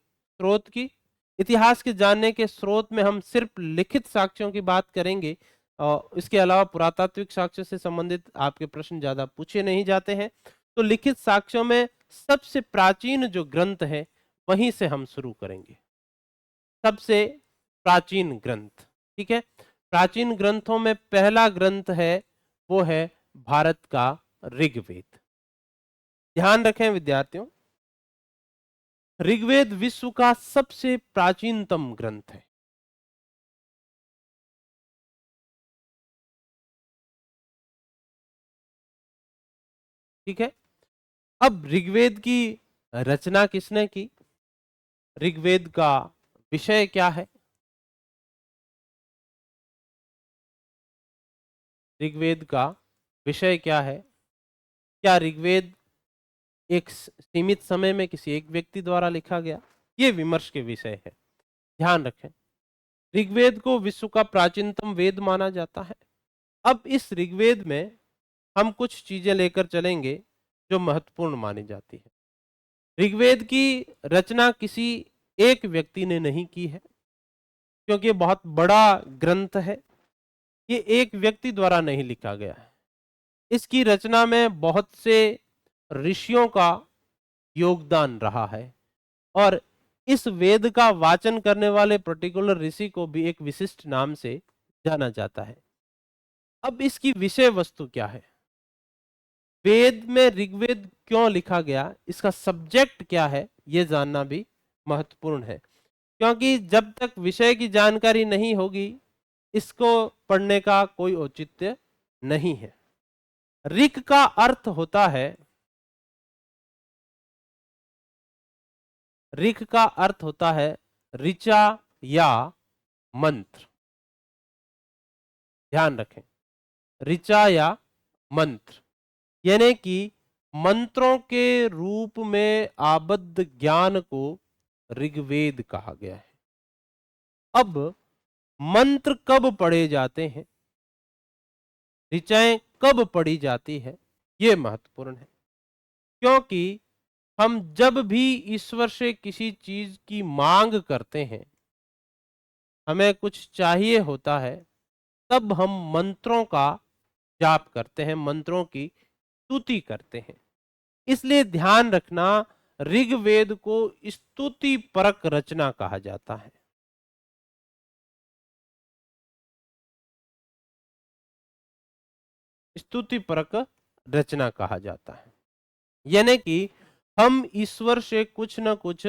Speaker 1: स्रोत की। इतिहास के जानने के स्रोत में हम सिर्फ लिखित साक्ष्यों की बात करेंगे और इसके अलावा पुरातात्विक साक्ष्य से संबंधित आपके प्रश्न ज्यादा पूछे नहीं जाते हैं। तो लिखित साक्ष्यों में सबसे प्राचीन जो ग्रंथ है वहीं से हम शुरू करेंगे। सबसे प्राचीन ग्रंथ, ठीक है। प्राचीन ग्रंथों में पहला ग्रंथ है वो है भारत का ऋग्वेद। ध्यान रखें विद्यार्थियों, ऋग्वेद विश्व का सबसे प्राचीनतम ग्रंथ है। ठीक है। अब ऋग्वेद की रचना किसने की? ऋग्वेद का विषय क्या है? ऋग्वेद का विषय क्या है? क्या ऋग्वेद एक सीमित समय में किसी एक व्यक्ति द्वारा लिखा गया? ये विमर्श के विषय है। ध्यान रखें, ऋग्वेद को विश्व का प्राचीनतम वेद माना जाता है। अब इस ऋग्वेद में हम कुछ चीजें लेकर चलेंगे जो महत्वपूर्ण मानी जाती है। ऋग्वेद की रचना किसी एक व्यक्ति ने नहीं की है, क्योंकि बहुत बड़ा ग्रंथ है। ये एक व्यक्ति द्वारा नहीं लिखा गया है। इसकी रचना में बहुत से ऋषियों का योगदान रहा है और इस वेद का वाचन करने वाले पर्टिकुलर ऋषि को भी एक विशिष्ट नाम से जाना जाता है। अब इसकी विषय वस्तु क्या है? वेद में ऋग्वेद क्यों लिखा गया, इसका सब्जेक्ट क्या है, यह जानना भी महत्वपूर्ण है। क्योंकि जब तक विषय की जानकारी नहीं होगी, इसको पढ़ने का कोई औचित्य नहीं है। ऋक का अर्थ होता है, ऋक का अर्थ होता है ऋचा या मंत्र। ध्यान रखें, ऋचा या मंत्र, यानी कि मंत्रों के रूप में आबद्ध ज्ञान को ऋग्वेद कहा गया है। अब मंत्र कब पढ़े जाते हैं, ऋचाएं कब पढ़ी जाती है, यह महत्वपूर्ण है। क्योंकि हम जब भी ईश्वर से किसी चीज की मांग करते हैं, हमें कुछ चाहिए होता है, तब हम मंत्रों का जाप करते हैं, मंत्रों की स्तुति करते हैं। इसलिए ध्यान रखना, ऋग्वेद को स्तुति परक रचना कहा जाता है। स्तुति परक रचना कहा जाता है, यानी कि हम ईश्वर से कुछ न कुछ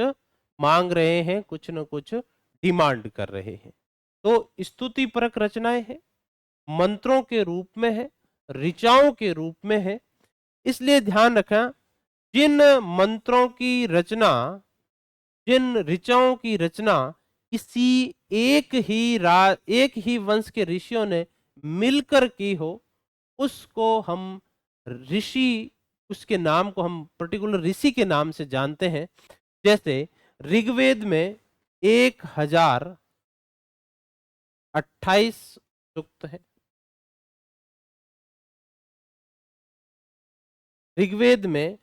Speaker 1: मांग रहे हैं, कुछ न कुछ डिमांड कर रहे हैं, तो स्तुति परक रचनाएं हैं। मंत्रों के रूप में है, ऋचाओं के रूप में है। इसलिए ध्यान रखना, जिन मंत्रों की रचना, जिन ऋचाओं की रचना किसी एक ही वंश के ऋषियों ने मिलकर की हो, उसको हम ऋषि, उसके नाम को हम पर्टिकुलर ऋषि के नाम से जानते हैं। जैसे ऋग्वेद में 1028 सूक्त है। ऋग्वेद में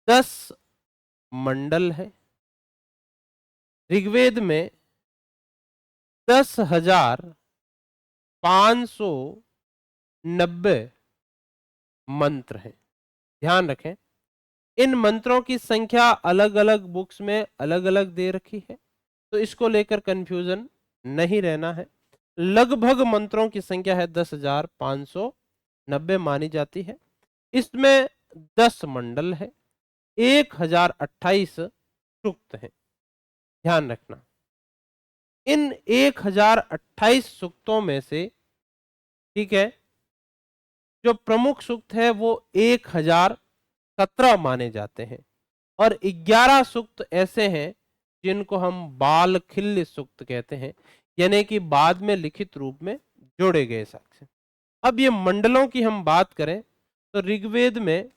Speaker 1: 10 मंडल है। ऋग्वेद में 10,590 मंत्र हैं। ध्यान रखें, इन मंत्रों की संख्या अलग अलग बुक्स में अलग अलग दे रखी है, तो इसको लेकर कंफ्यूजन नहीं रहना है। लगभग मंत्रों की संख्या है 10,590 मानी जाती है। इसमें 10 मंडल है, 1028 सूक्त हैं। ध्यान रखना, इन 1028 सूक्तों में से, ठीक है, जो प्रमुख सूक्त है वो 1017 माने जाते हैं, और 11 सूक्त ऐसे हैं जिनको हम बाल खिल्य सूक्त कहते हैं, यानी कि बाद में लिखित रूप में जोड़े गए साक्ष्य। अब ये मंडलों की हम बात करें तो ऋग्वेद में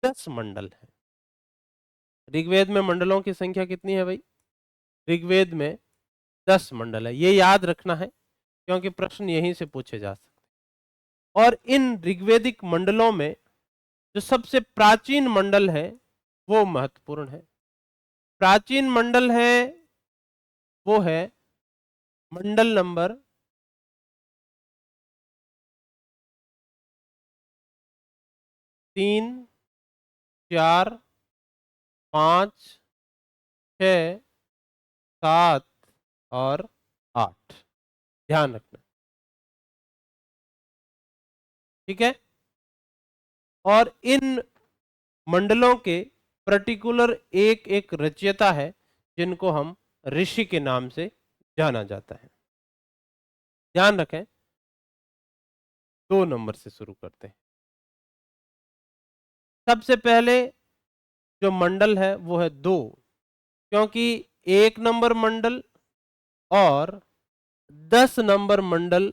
Speaker 1: 10 मंडल है। ऋग्वेद में मंडलों की संख्या कितनी है भाई? ऋग्वेद में 10 मंडल है। ये याद रखना है क्योंकि प्रश्न यहीं से पूछे जा सकते हैं। और इन ऋग्वेदिक मंडलों में जो सबसे प्राचीन मंडल है वो महत्वपूर्ण है। प्राचीन मंडल है वो है मंडल नंबर 3, 4, 5, 6, 7 और 8। ध्यान रखना, ठीक है। और इन मंडलों के पर्टिकुलर एक एक रचयिता है जिनको हम ऋषि के नाम से जाना जाता है। ध्यान रखें, 2 नंबर से शुरू करते हैं। सबसे पहले जो मंडल है वो है 2, क्योंकि 1 नंबर मंडल और 10 नंबर मंडल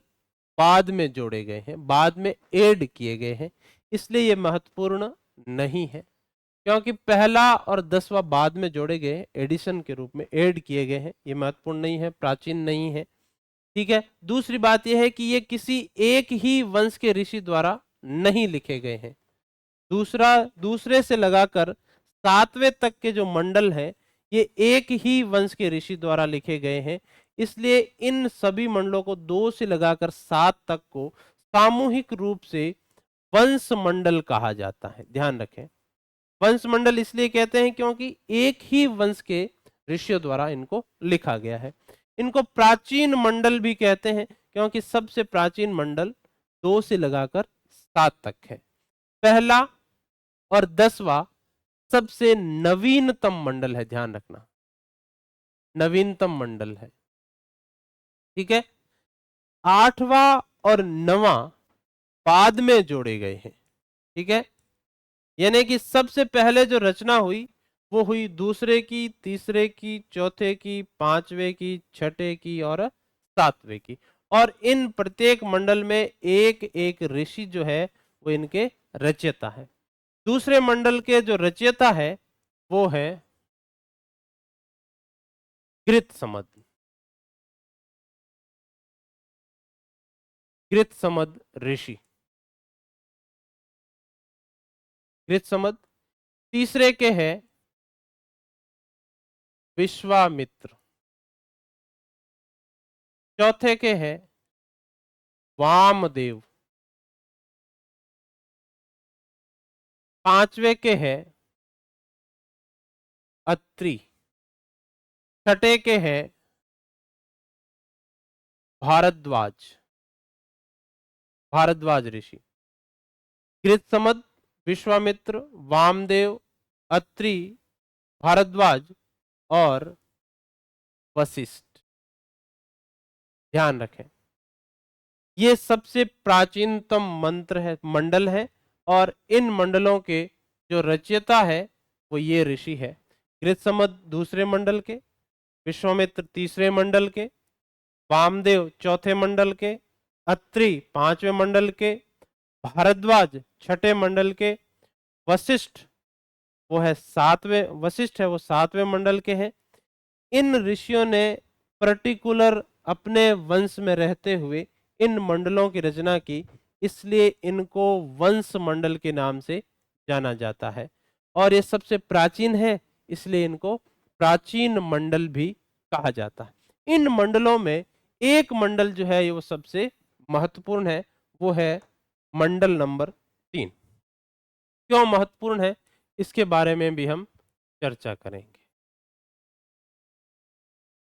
Speaker 1: बाद में जोड़े गए हैं, बाद में ऐड किए गए हैं, इसलिए ये महत्वपूर्ण नहीं है। क्योंकि पहला और 10वां बाद में जोड़े गए हैं, एडिशन के रूप में ऐड किए गए हैं, ये महत्वपूर्ण नहीं है, प्राचीन नहीं है, ठीक है। दूसरी बात यह है कि ये किसी एक ही वंश के ऋषि द्वारा नहीं लिखे गए हैं। दूसरे से लगाकर 7वें तक के जो मंडल हैं ये एक ही वंश के ऋषि द्वारा लिखे गए हैं, इसलिए इन सभी मंडलों को 2 से लगाकर 7 तक को सामूहिक रूप से वंश मंडल कहा जाता है। ध्यान रखें, वंश मंडल इसलिए कहते हैं क्योंकि एक ही वंश के ऋषियों द्वारा इनको लिखा गया है। इनको प्राचीन मंडल भी कहते हैं क्योंकि सबसे प्राचीन मंडल 2 से लगाकर 7 तक है। पहला और 10वां सबसे नवीनतम मंडल है, ध्यान रखना, नवीनतम मंडल है, ठीक है। 8वां और 9वां बाद में जोड़े गए हैं, ठीक है। यानी कि सबसे पहले जो रचना हुई वो हुई दूसरे की, तीसरे की, चौथे की, 5वें की, 6ठे की और 7वें की। और इन प्रत्येक मंडल में एक एक ऋषि जो है वो इनके रचयिता है। दूसरे मंडल के जो रचयिता है वो है कृतसमद। कृतसमद ऋषि, कृतसमद। तीसरे के है विश्वामित्र। चौथे के है वामदेव। 5वें के है अत्रि। 6ठे के है भारद्वाज, भारद्वाज ऋषि। कृतसमद, विश्वामित्र, वामदेव, अत्रि, भारद्वाज और वशिष्ठ। ध्यान रखें, ये सबसे प्राचीनतम मंत्र है, मंडल है, और इन मंडलों के जो रचयिता है वो ये ऋषि है। कृतसमद दूसरे मंडल के, विश्वामित्र तीसरे मंडल के, वामदेव चौथे मंडल के, अत्रि पांचवें मंडल के, भारद्वाज छठे मंडल के, वशिष्ठ वशिष्ठ है वो सातवें मंडल के हैं। इन ऋषियों ने पर्टिकुलर अपने वंश में रहते हुए इन मंडलों की रचना की, इसलिए इनको वंश मंडल के नाम से जाना जाता है। और ये सबसे प्राचीन है, इसलिए इनको प्राचीन मंडल भी कहा जाता है। इन मंडलों में एक मंडल जो है ये वो सबसे महत्वपूर्ण है, वो है मंडल नंबर 3। क्यों महत्वपूर्ण है इसके बारे में भी हम चर्चा करेंगे।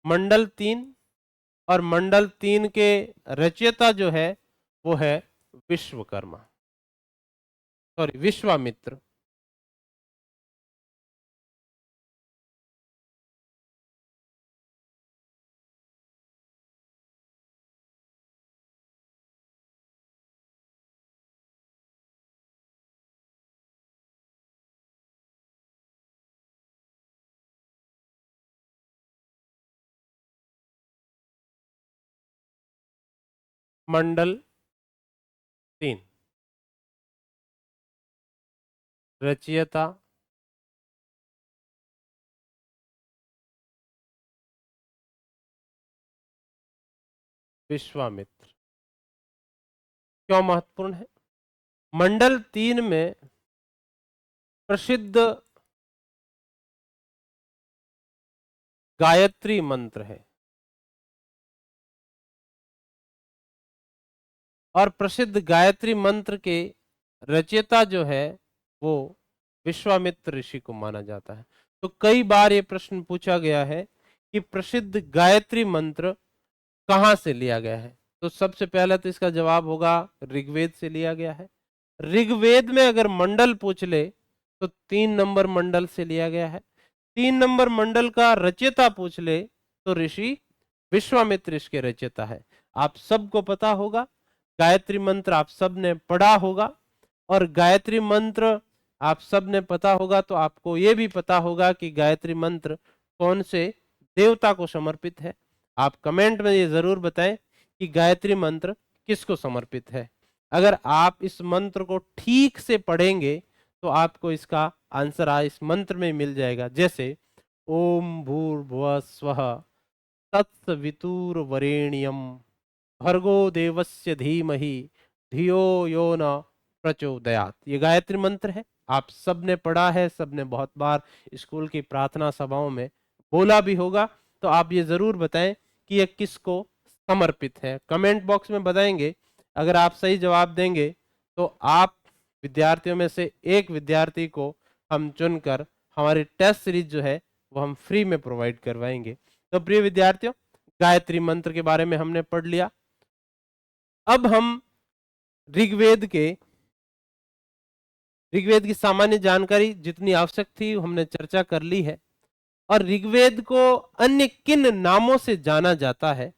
Speaker 1: मंडल 3, और मंडल 3 के रचयिता जो है वो है विश्वामित्र। मंडल 3 रचयिता विश्वामित्र। क्यों महत्वपूर्ण है? मंडल 3 में प्रसिद्ध गायत्री मंत्र है, और प्रसिद्ध गायत्री मंत्र के रचयिता जो है वो विश्वामित्र ऋषि को माना जाता है। तो कई बार ये प्रश्न पूछा गया है कि प्रसिद्ध गायत्री मंत्र कहां से लिया गया है। तो सबसे पहले तो इसका जवाब होगा ऋग्वेद से लिया गया है। ऋग्वेद में अगर मंडल पूछ ले तो 3 नंबर मंडल से लिया गया है। 3 नंबर मंडल का रचयिता पूछ ले तो ऋषि विश्वामित्र इसके रचयिता है। आप सबको पता होगा, गायत्री मंत्र आप सब ने पढ़ा होगा, और गायत्री मंत्र आप सब ने पता होगा तो आपको यह भी पता होगा कि गायत्री मंत्र कौन से देवता को समर्पित है। आप कमेंट में ये जरूर बताएं कि गायत्री मंत्र किसको समर्पित है। अगर आप इस मंत्र को ठीक से पढ़ेंगे तो आपको इसका आंसर इस मंत्र में मिल जाएगा। जैसे ओम भूर्भुवः स्वः तत्सवितुर्वरेण्यम भर्गो देवस्य धीमहि धियो यो न प्रचोदयात। ये गायत्री मंत्र है, आप सबने पढ़ा है, सबने बहुत बार स्कूल की प्रार्थना सभाओं में बोला भी होगा। तो आप ये जरूर बताएं कि ये किसको समर्पित है। कमेंट बॉक्स में बताएंगे। अगर आप सही जवाब देंगे तो आप विद्यार्थियों में से एक विद्यार्थी को हम चुनकर हमारी टेस्ट सीरीज जो है वो हम फ्री में प्रोवाइड करवाएंगे। तो प्रिय विद्यार्थियों, गायत्री मंत्र के बारे में हमने पढ़ लिया। अब हम ऋग्वेद की सामान्य जानकारी जितनी आवश्यक थी हमने चर्चा कर ली है। और ऋग्वेद को अन्य किन नामों से जाना जाता है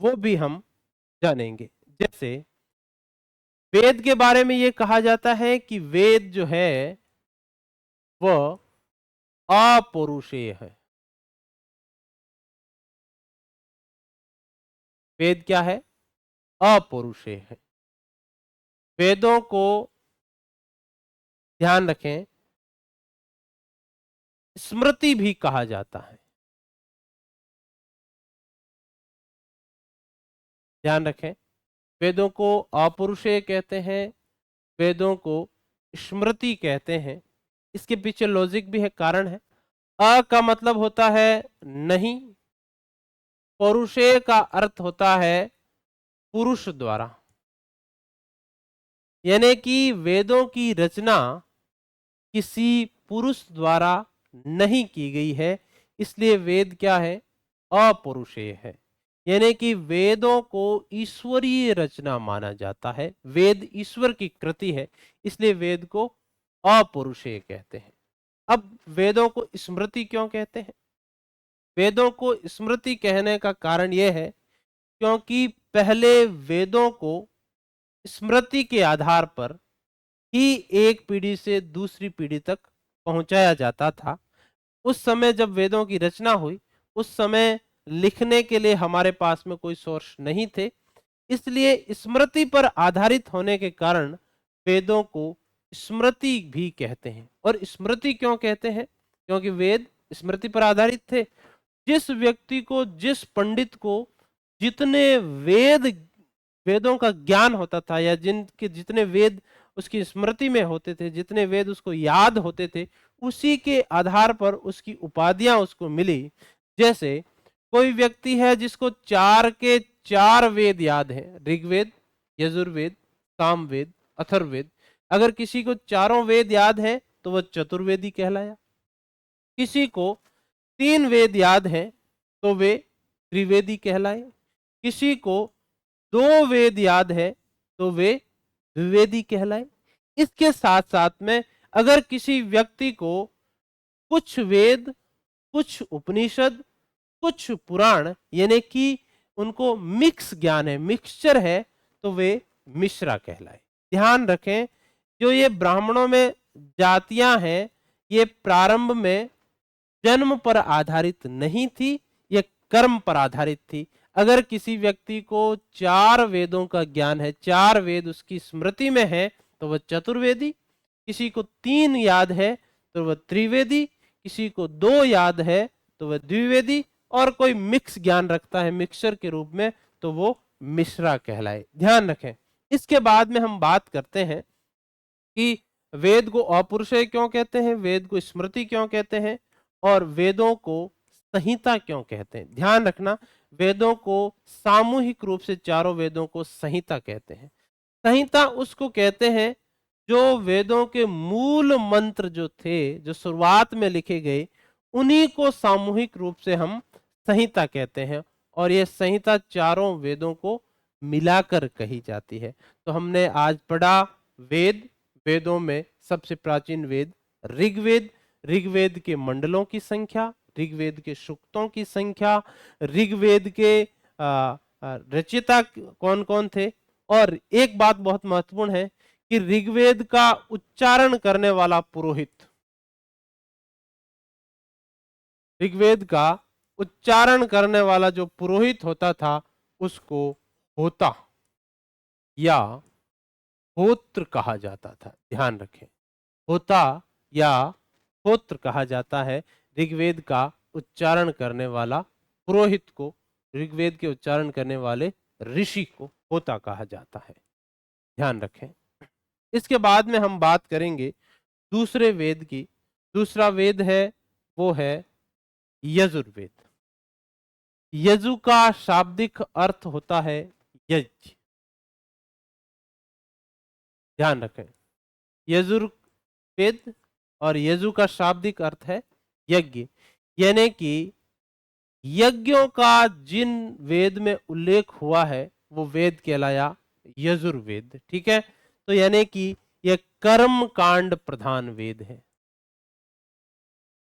Speaker 1: वो भी हम जानेंगे। जैसे वेद के बारे में ये कहा जाता है कि वेद जो है वह अपौरुषेय है। वेद क्या है? अपौरुषेय है। वेदों को ध्यान रखें, स्मृति भी कहा जाता है। ध्यान रखें, वेदों को अपौरुषेय कहते हैं, वेदों को स्मृति कहते हैं। इसके पीछे लॉजिक भी है, कारण है। अ का मतलब होता है नहीं, पौरुषेय का अर्थ होता है पुरुष द्वारा, यानी कि वेदों की रचना किसी पुरुष द्वारा नहीं की गई है, इसलिए वेद क्या है? अपौरुषेय है। यानी कि वेदों को ईश्वरीय रचना माना जाता है, वेद ईश्वर की कृति है, इसलिए वेद को अपौरुषेय कहते हैं। अब वेदों को स्मृति क्यों कहते हैं? वेदों को स्मृति कहने का कारण यह है क्योंकि पहले वेदों को स्मृति के आधार पर ही एक पीढ़ी से दूसरी पीढ़ी तक पहुंचाया जाता था। उस समय जब वेदों की रचना हुई, उस समय लिखने के लिए हमारे पास में कोई सोर्स नहीं थे, इसलिए स्मृति पर आधारित होने के कारण वेदों को स्मृति भी कहते हैं। और स्मृति क्यों कहते हैं? क्योंकि वेद स्मृति पर आधारित थे। जिस व्यक्ति को, जिस पंडित को जितने वेदों का ज्ञान होता था, या जिनके जितने वेद उसकी स्मृति में होते थे, जितने वेद उसको याद होते थे, उसी के आधार पर उसकी उपाधियां उसको मिली। जैसे कोई व्यक्ति है जिसको 4 के 4 वेद याद हैं, ऋग्वेद, यजुर्वेद, सामवेद, अथर्ववेद। अगर किसी को चारों वेद याद हैं तो वह चतुर्वेदी कहलाया। किसी को 3 वेद याद हैं तो वे त्रिवेदी कहलाए। किसी को 2 वेद याद है तो वे द्विवेदी कहलाए। इसके साथ साथ में अगर किसी व्यक्ति को कुछ वेद, कुछ उपनिषद, कुछ पुराण, यानी कि उनको मिक्स ज्ञान है, मिक्सचर है, तो वे मिश्रा कहलाए। ध्यान रखें, जो ये ब्राह्मणों में जातियां हैं, ये प्रारंभ में जन्म पर आधारित नहीं थी, ये कर्म पर आधारित थी। अगर किसी व्यक्ति को 4 वेदों का ज्ञान है, 4 वेद उसकी स्मृति में है, तो वह चतुर्वेदी। किसी को 3 याद है तो वह त्रिवेदी। किसी को 2 याद है तो वह द्विवेदी। और कोई मिक्स ज्ञान रखता है मिक्सचर के रूप में, तो वो मिश्रा कहलाए। ध्यान रखें। इसके बाद में हम बात करते हैं कि वेद को अपौरुषेय क्यों कहते हैं, वेद को स्मृति क्यों कहते हैं, और वेदों को संहिता क्यों कहते हैं। ध्यान रखना, वेदों को सामूहिक रूप से चारों वेदों को संहिता कहते हैं। संहिता उसको कहते हैं जो वेदों के मूल मंत्र जो थे, जो शुरुआत में लिखे गए, उन्हीं को सामूहिक रूप से हम संहिता कहते हैं। और यह संहिता चारों वेदों को मिलाकर कही जाती है। तो हमने आज पढ़ा वेद। वेदों में सबसे प्राचीन वेद ऋग्वेद। ऋग्वेद के मंडलों की संख्या, ऋग्वेद के सूक्तों की संख्या, ऋग्वेद के रचयिता कौन कौन थे। और एक बात बहुत महत्वपूर्ण है कि ऋग्वेद का उच्चारण करने वाला पुरोहित, ऋग्वेद का उच्चारण करने वाला जो पुरोहित होता था, उसको होता या होत्र कहा जाता था। ध्यान रखें, होता या होत्र कहा जाता है ऋग्वेद का उच्चारण करने वाला पुरोहित को। ऋग्वेद के उच्चारण करने वाले ऋषि को होता कहा जाता है। ध्यान रखें। इसके बाद में हम बात करेंगे दूसरे वेद की। दूसरा वेद है वो है यजुर्वेद। यजु का शाब्दिक अर्थ होता है यज्ञ। ध्यान रखें, यजुर्वेद और यजु का शाब्दिक अर्थ है यज्ञ। यानी कि यज्ञों का जिन वेद में उल्लेख हुआ है वो वेद कहलाया यजुर्वेद। ठीक है, तो यानी कि यह कर्म कांड प्रधान वेद है,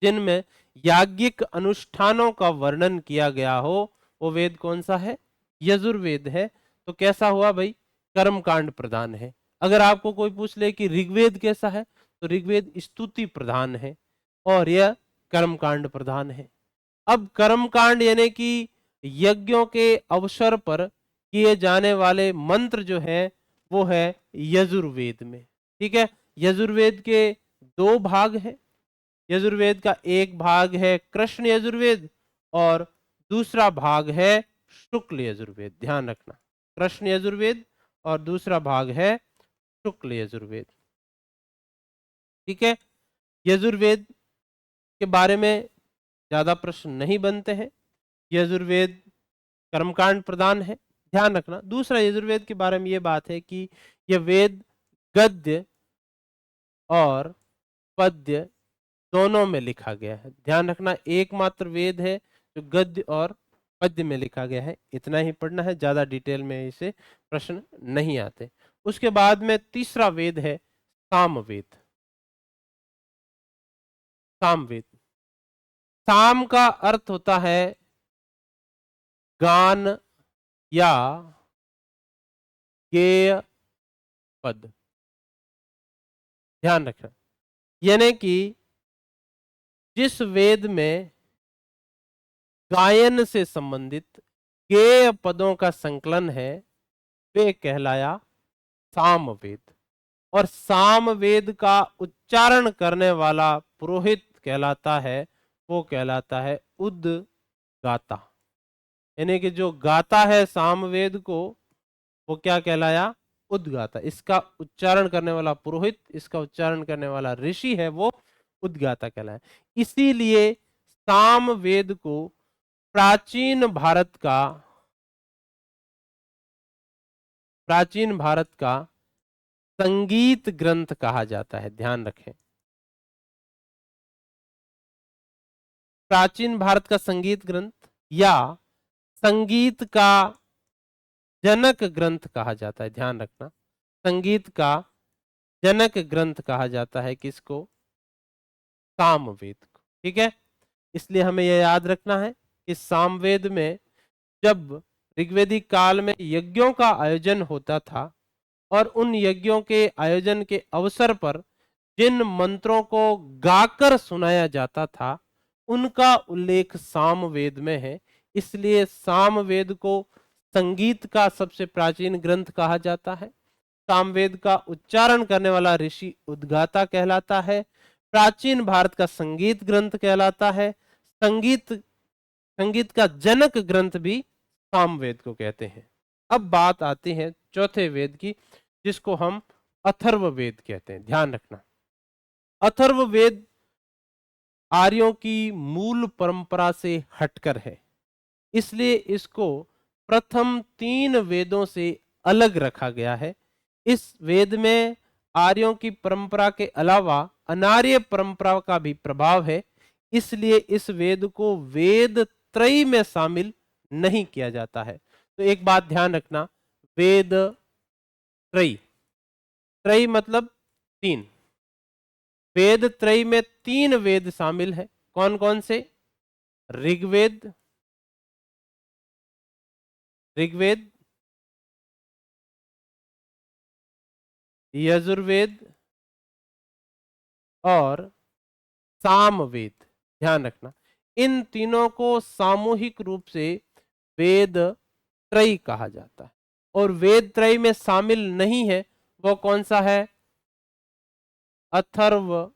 Speaker 1: जिनमें याज्ञिक अनुष्ठानों का वर्णन किया गया हो, वो वेद कौन सा है? यजुर्वेद है। तो कैसा हुआ भाई? कर्म कांड प्रधान है। अगर आपको कोई पूछ ले कि ऋग्वेद कैसा है, तो ऋग्वेद स्तुति प्रधान है और यह कर्म कांड प्रधान है। अब कर्म कांड यानी कि यज्ञों के अवसर पर किए जाने वाले मंत्र जो है वो है यजुर्वेद में। ठीक है, यजुर्वेद के 2 भाग हैं। यजुर्वेद का एक भाग है कृष्ण यजुर्वेद और दूसरा भाग है शुक्ल यजुर्वेद। ध्यान रखना, कृष्ण यजुर्वेद और दूसरा भाग है शुक्ल यजुर्वेद। ठीक है, यजुर्वेद के बारे में ज्यादा प्रश्न नहीं बनते हैं। यजुर्वेद कर्मकांड प्रधान है। ध्यान रखना, दूसरा यजुर्वेद के बारे में यह बात है कि यह वेद गद्य और पद्य दोनों में लिखा गया है। ध्यान रखना, एकमात्र वेद है जो गद्य और पद्य में लिखा गया है। इतना ही पढ़ना है, ज्यादा डिटेल में इसे प्रश्न नहीं आते। उसके बाद में तीसरा वेद है सामवेद। सामवेद, साम का अर्थ होता है गान या गेय पद। ध्यान रखना, यानी कि जिस वेद में गायन से संबंधित गेय पदों का संकलन है वे कहलाया सामवेद, और सामवेद का उच्चारण करने वाला पुरोहित कहलाता है, वो कहलाता है उद्गाता। यानी कि जो गाता है सामवेद को वो क्या कहलाया? उद्गाता। इसका उच्चारण करने वाला पुरोहित, इसका उच्चारण करने वाला ऋषि है, वो उद्गाता कहलाया। इसीलिए सामवेद को प्राचीन भारत का संगीत ग्रंथ कहा जाता है। ध्यान रखें, प्राचीन भारत का संगीत ग्रंथ या संगीत का जनक ग्रंथ कहा जाता है। ध्यान रखना, संगीत का जनक ग्रंथ कहा जाता है किसको? सामवेद को। ठीक है, इसलिए हमें यह याद रखना है कि सामवेद में जब ऋग्वेदिक काल में यज्ञों का आयोजन होता था और उन यज्ञों के आयोजन के अवसर पर जिन मंत्रों को गाकर सुनाया जाता था उनका उल्लेख सामवेद में है। इसलिए सामवेद को संगीत का सबसे प्राचीन ग्रंथ कहा जाता है। सामवेद का उच्चारण करने वाला ऋषि उद्गाता कहलाता है। प्राचीन भारत का संगीत ग्रंथ कहलाता है। संगीत का जनक ग्रंथ भी सामवेद को कहते हैं। अब बात आती है चौथे वेद की, जिसको हम अथर्ववेद कहते हैं। ध्यान रखना, अथर्ववेद आर्यों की मूल परंपरा से हटकर है, इसलिए इसको प्रथम 3 वेदों से अलग रखा गया है। इस वेद में आर्यों की परंपरा के अलावा अनार्य परंपरा का भी प्रभाव है, इसलिए इस वेद को वेद त्रयी में शामिल नहीं किया जाता है। तो एक बात ध्यान रखना, वेद त्रयी, त्रयी मतलब 3, वेद त्रयी में 3 वेद शामिल है। कौन कौन से? ऋग्वेद, यजुर्वेद और सामवेद। ध्यान रखना, इन तीनों को सामूहिक रूप से वेद त्रयी कहा जाता है। और वेद त्रयी में शामिल नहीं है वो कौन सा है? अथर्ववेद।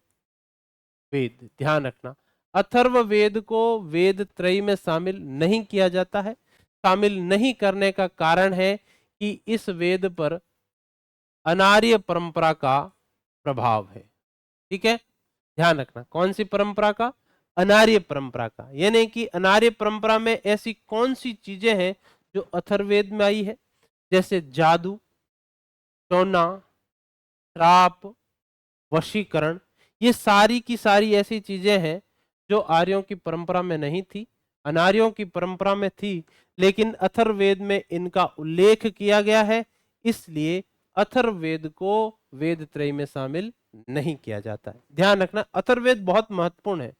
Speaker 1: ध्यान रखना, अथर्ववेद को वेद त्रयी में शामिल नहीं किया जाता है। शामिल नहीं करने का कारण है कि इस वेद पर अनार्य परंपरा का प्रभाव है। ठीक है, ध्यान रखना, कौन सी परंपरा का? अनार्य परंपरा का। यानी कि अनार्य परंपरा में ऐसी कौन सी चीजें हैं जो अथर्ववेद में आई है? जैसे जादू, टोना, श्राप, वशीकरण, ये सारी की सारी ऐसी चीजें हैं जो आर्यों की परंपरा में नहीं थी, अनार्यों की परंपरा में थी, लेकिन अथर्ववेद में इनका उल्लेख किया गया है। इसलिए अथर्ववेद को वेद त्रयी में शामिल नहीं किया जाता है। ध्यान रखना, अथर्ववेद बहुत महत्वपूर्ण है।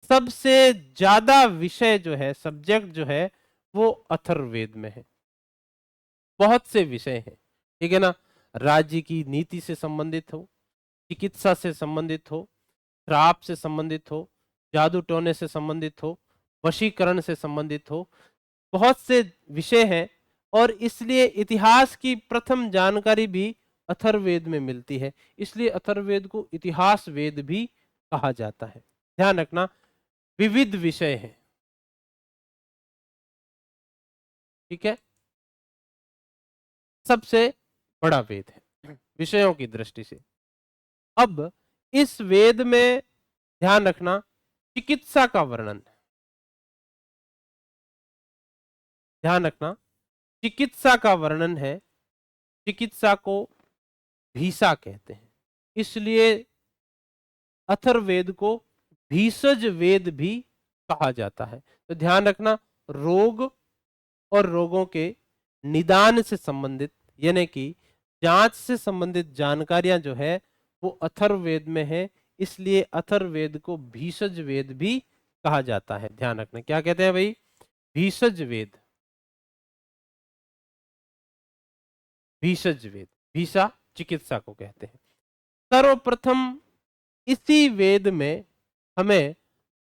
Speaker 1: सबसे ज्यादा विषय जो है, सब्जेक्ट जो है, वो अथर्ववेद में है। बहुत से विषय हैं, ठीक है ना, राज्य की नीति से संबंधित हो, चिकित्सा से संबंधित हो, श्राप से संबंधित हो, जादू टोने से संबंधित हो, वशीकरण से संबंधित हो, बहुत से विषय हैं। और इसलिए इतिहास की प्रथम जानकारी भी अथर्ववेद में मिलती है, इसलिए अथर्ववेद को इतिहास वेद भी कहा जाता है। ध्यान रखना, विविध विषय हैं। ठीक है, सबसे बड़ा वेद है विषयों की दृष्टि से। अब इस वेद में ध्यान रखना, चिकित्सा का वर्णन है। ध्यान रखना, चिकित्सा का वर्णन है। चिकित्सा को भीषा कहते हैं, इसलिए अथर्ववेद को भीषज वेद भी कहा जाता है। तो ध्यान रखना, रोग और रोगों के निदान से संबंधित, यानी कि जांच से संबंधित जानकारियां जो है वो अथर्ववेद में है, इसलिए अथर्ववेद को भीषज वेद भी कहा जाता है। ध्यान रखना, क्या कहते हैं भाई? भीषज वेद, भीषज वेद, भीषा चिकित्सा को कहते हैं। सर्वप्रथम इसी वेद में हमें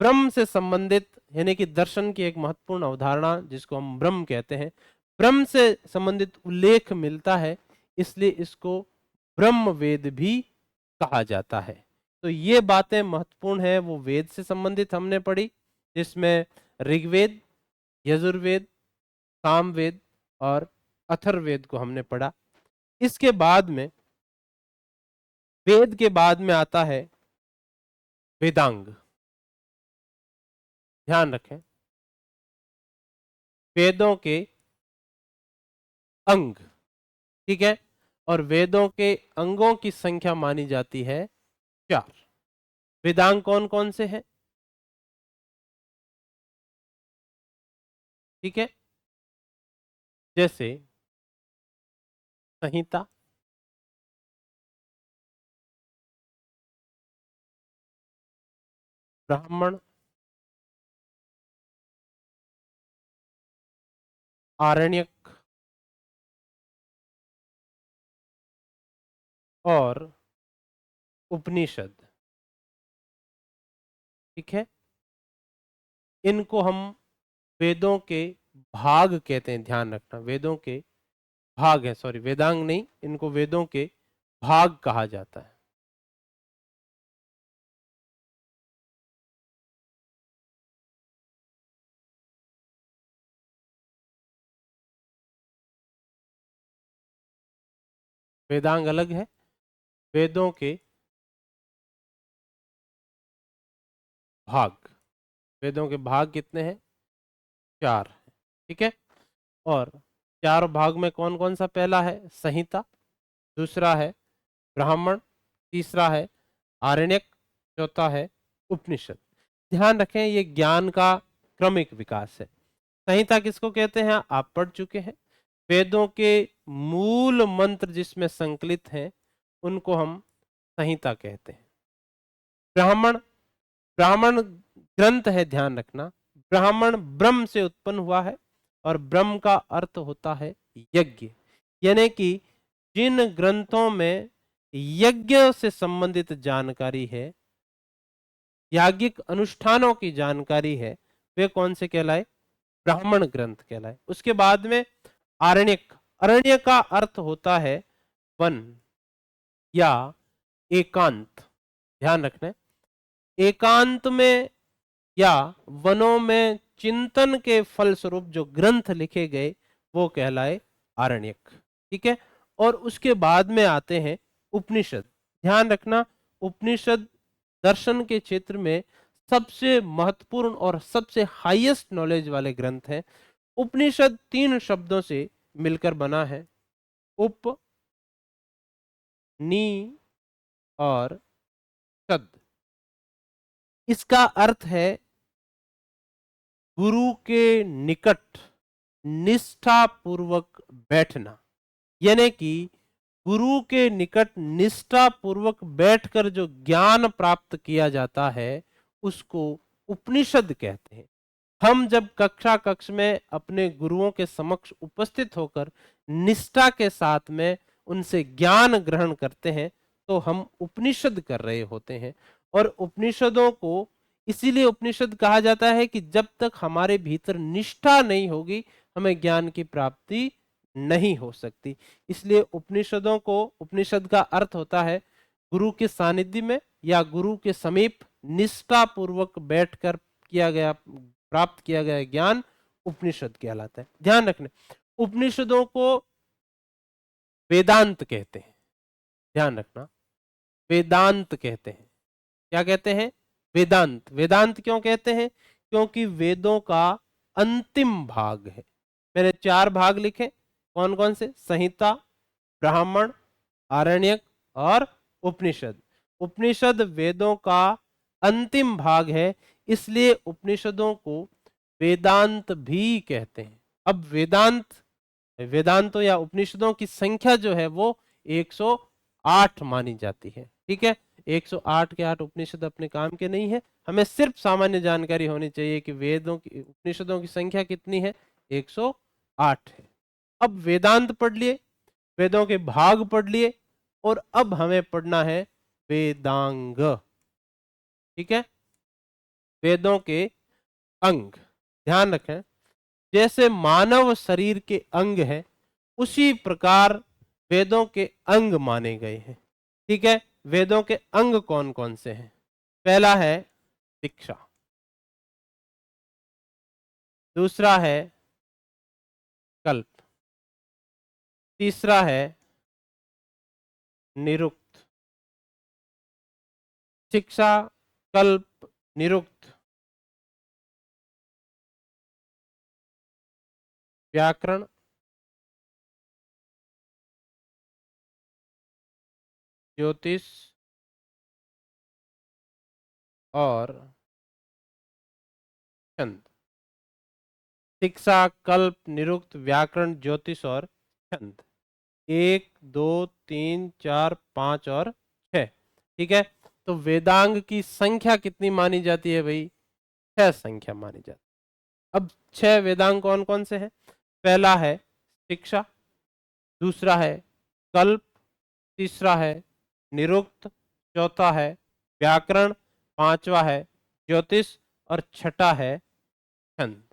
Speaker 1: ब्रह्म से संबंधित यानी कि दर्शन की एक महत्वपूर्ण अवधारणा जिसको हम ब्रह्म कहते हैं, ब्रह्म से संबंधित उल्लेख मिलता है, इसलिए इसको ब्रह्म वेद भी कहा जाता है। तो ये बातें महत्वपूर्ण है, वो वेद से संबंधित हमने पढ़ी, जिसमें ऋग्वेद, यजुर्वेद, सामवेद और अथर्ववेद को हमने पढ़ा। इसके बाद में वेद के बाद में आता है वेदांग। ध्यान रखें, वेदों के अंग, ठीक है, और वेदों के अंगों की संख्या मानी जाती है 4। वेदांग कौन कौन से हैं? ठीक है, जैसे संहिता, ब्राह्मण, आरण्यक और उपनिषद। ठीक है, इनको हम वेदों के भाग कहते हैं। ध्यान रखना, वेदों के भाग है, सॉरी वेदांग नहीं, इनको वेदों के भाग कहा जाता है। वेदांग अलग है, वेदों के भाग, वेदों के भाग कितने हैं? 4। ठीक है, और 4 भाग में कौन कौन सा? पहला है संहिता, दूसरा है ब्राह्मण, तीसरा है आरण्यक, चौथा है उपनिषद। ध्यान रखें, ये ज्ञान का क्रमिक विकास है। संहिता किसको कहते हैं? आप पढ़ चुके हैं। वेदों के मूल मंत्र जिसमें संकलित हैं उनको हम संहिता कहते हैं। ब्राह्मण, ब्राह्मण ग्रंथ है, ध्यान रखना, ब्राह्मण ब्रह्म से उत्पन्न हुआ है और ब्रह्म का अर्थ होता है यज्ञ, यानी कि जिन ग्रंथों में यज्ञ से संबंधित जानकारी है, याज्ञिक अनुष्ठानों की जानकारी है, वे कौन से कहलाए? ब्राह्मण ग्रंथ कहलाए। उसके बाद में आरण्यक, अरण्य का अर्थ होता है वन या एकांत। ध्यान रखना, एकांत में या वनों में चिंतन के फलस्वरूप जो ग्रंथ लिखे गए वो कहलाए आरण्यक। ठीक है, और उसके बाद में आते हैं उपनिषद। ध्यान रखना, उपनिषद दर्शन के क्षेत्र में सबसे महत्वपूर्ण और सबसे हाईएस्ट नॉलेज वाले ग्रंथ हैं। उपनिषद 3 शब्दों से मिलकर बना है, उप, नी और शद। इसका अर्थ है गुरु के निकट निष्ठा पूर्वक बैठना, यानी कि गुरु के निकट निष्ठा पूर्वक बैठकर जो ज्ञान प्राप्त किया जाता है उसको उपनिषद कहते हैं। हम जब कक्ष में अपने गुरुओं के समक्ष उपस्थित होकर निष्ठा के साथ में उनसे ज्ञान ग्रहण करते हैं तो हम उपनिषद कर रहे होते हैं। और उपनिषदों को इसीलिए उपनिषद कहा जाता है कि जब तक हमारे भीतर निष्ठा नहीं होगी हमें ज्ञान की प्राप्ति नहीं हो सकती। इसलिए उपनिषदों को, उपनिषद का अर्थ होता है गुरु के सानिध्य में या गुरु के समीप निष्ठा पूर्वक बैठकर किया गया, प्राप्त किया गया ज्ञान उपनिषद कहलाता है। ध्यान रखना, उपनिषदों को वेदांत कहते हैं। ध्यान रखना, वेदांत कहते हैं। क्या कहते हैं? वेदांत। वेदांत क्यों कहते हैं? क्योंकि वेदों का अंतिम भाग है। मैंने 4 भाग लिखे, कौन कौन से? संहिता, ब्राह्मण, आरण्यक और उपनिषद। उपनिषद वेदों का अंतिम भाग है, इसलिए उपनिषदों को वेदांत भी कहते हैं। अब वेदांतों या उपनिषदों की संख्या जो है वो 108 मानी जाती है। ठीक है, 108 के 8 उपनिषद अपने काम के नहीं है। हमें सिर्फ सामान्य जानकारी होनी चाहिए कि वेदों की, उपनिषदों की संख्या कितनी है? 108 है। अब वेदांत पढ़ लिए, वेदों के भाग पढ़ लिए, और अब हमें पढ़ना है वेदांग। ठीक है, वेदों के अंग। ध्यान रखें, जैसे मानव शरीर के अंग हैं उसी प्रकार वेदों के अंग माने गए हैं। ठीक है, वेदों के अंग कौन कौन से हैं? पहला है शिक्षा, दूसरा है कल्प, तीसरा है निरुक्त। शिक्षा, कल्प, निरुक्त, व्याकरण, ज्योतिष और छंद। शिक्षा, कल्प, निरुक्त, व्याकरण, ज्योतिष और छंद। 1 2 3 4 5 और 6। ठीक है, तो वेदांग की संख्या कितनी मानी जाती है भाई? 6 संख्या मानी जाती है। अब 6 वेदांग कौन कौन से हैं? पहला है शिक्षा, दूसरा है कल्प, तीसरा है निरुक्त, चौथा है व्याकरण, पांचवा है ज्योतिष और छठा है छंद।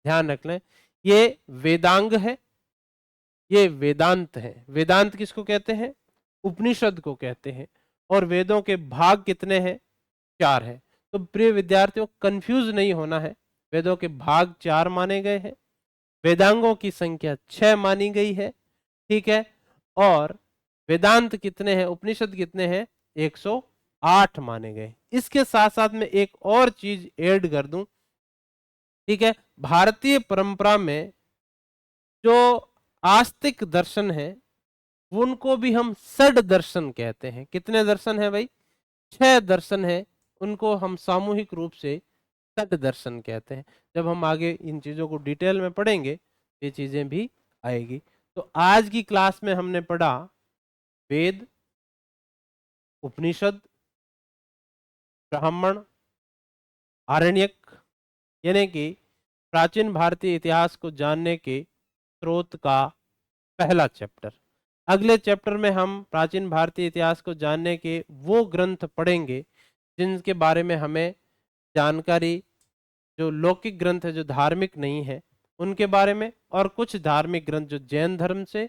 Speaker 1: ध्यान रख लें, ये वेदांग है, ये वेदांत है। वेदांत किसको कहते हैं? उपनिषद को कहते हैं। और वेदों के भाग कितने हैं? 4 है। तो प्रिय विद्यार्थियों, कंफ्यूज नहीं होना है, वेदों के भाग 4 माने गए हैं, वेदांगों की संख्या 6 मानी गई है। ठीक है, और वेदांत कितने हैं, उपनिषद कितने हैं? 108 माने गए। इसके साथ साथ में एक और चीज ऐड कर दूं। ठीक है, भारतीय परंपरा में जो आस्तिक दर्शन है उनको भी हम षड दर्शन कहते हैं। कितने दर्शन है भाई? 6 दर्शन है, उनको हम सामूहिक रूप से षड दर्शन कहते हैं। जब हम आगे इन चीजों को डिटेल में पढ़ेंगे ये चीजें भी आएगी। तो आज की क्लास में हमने पढ़ा वेद, उपनिषद, ब्राह्मण, आरण्यक, यानी कि प्राचीन भारतीय इतिहास को जानने के स्रोत का पहला चैप्टर। अगले चैप्टर में हम प्राचीन भारतीय इतिहास को जानने के वो ग्रंथ पढ़ेंगे जिनके बारे में हमें जानकारी, जो लौकिक ग्रंथ है जो धार्मिक नहीं है उनके बारे में, और कुछ धार्मिक ग्रंथ जो जैन धर्म से,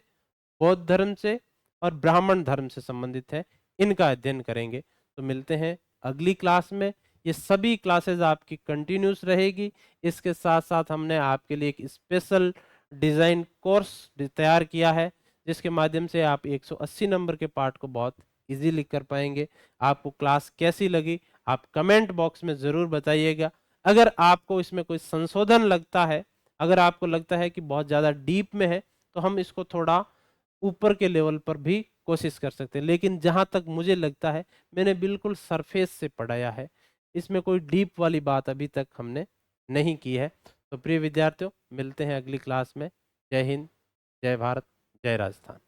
Speaker 1: बौद्ध धर्म से और ब्राह्मण धर्म से संबंधित है, इनका अध्ययन करेंगे। तो मिलते हैं अगली क्लास में। ये सभी क्लासेस आपकी कंटिन्यूस रहेगी। इसके साथ साथ हमने आपके लिए एक स्पेशल डिजाइन कोर्स तैयार किया है जिसके माध्यम से आप 180 नंबर के पार्ट को बहुत इजीली कर पाएंगे। आपको क्लास कैसी लगी आप कमेंट बॉक्स में ज़रूर बताइएगा। अगर आपको इसमें कोई संशोधन लगता है, अगर आपको लगता है कि बहुत ज़्यादा डीप में है, तो हम इसको थोड़ा ऊपर के लेवल पर भी कोशिश कर सकते हैं। लेकिन जहां तक मुझे लगता है मैंने बिल्कुल सरफेस से पढ़ाया है, इसमें कोई डीप वाली बात अभी तक हमने नहीं की है। तो प्रिय विद्यार्थियों, मिलते हैं अगली क्लास में। जय हिंद, जय भारत, जय राजस्थान।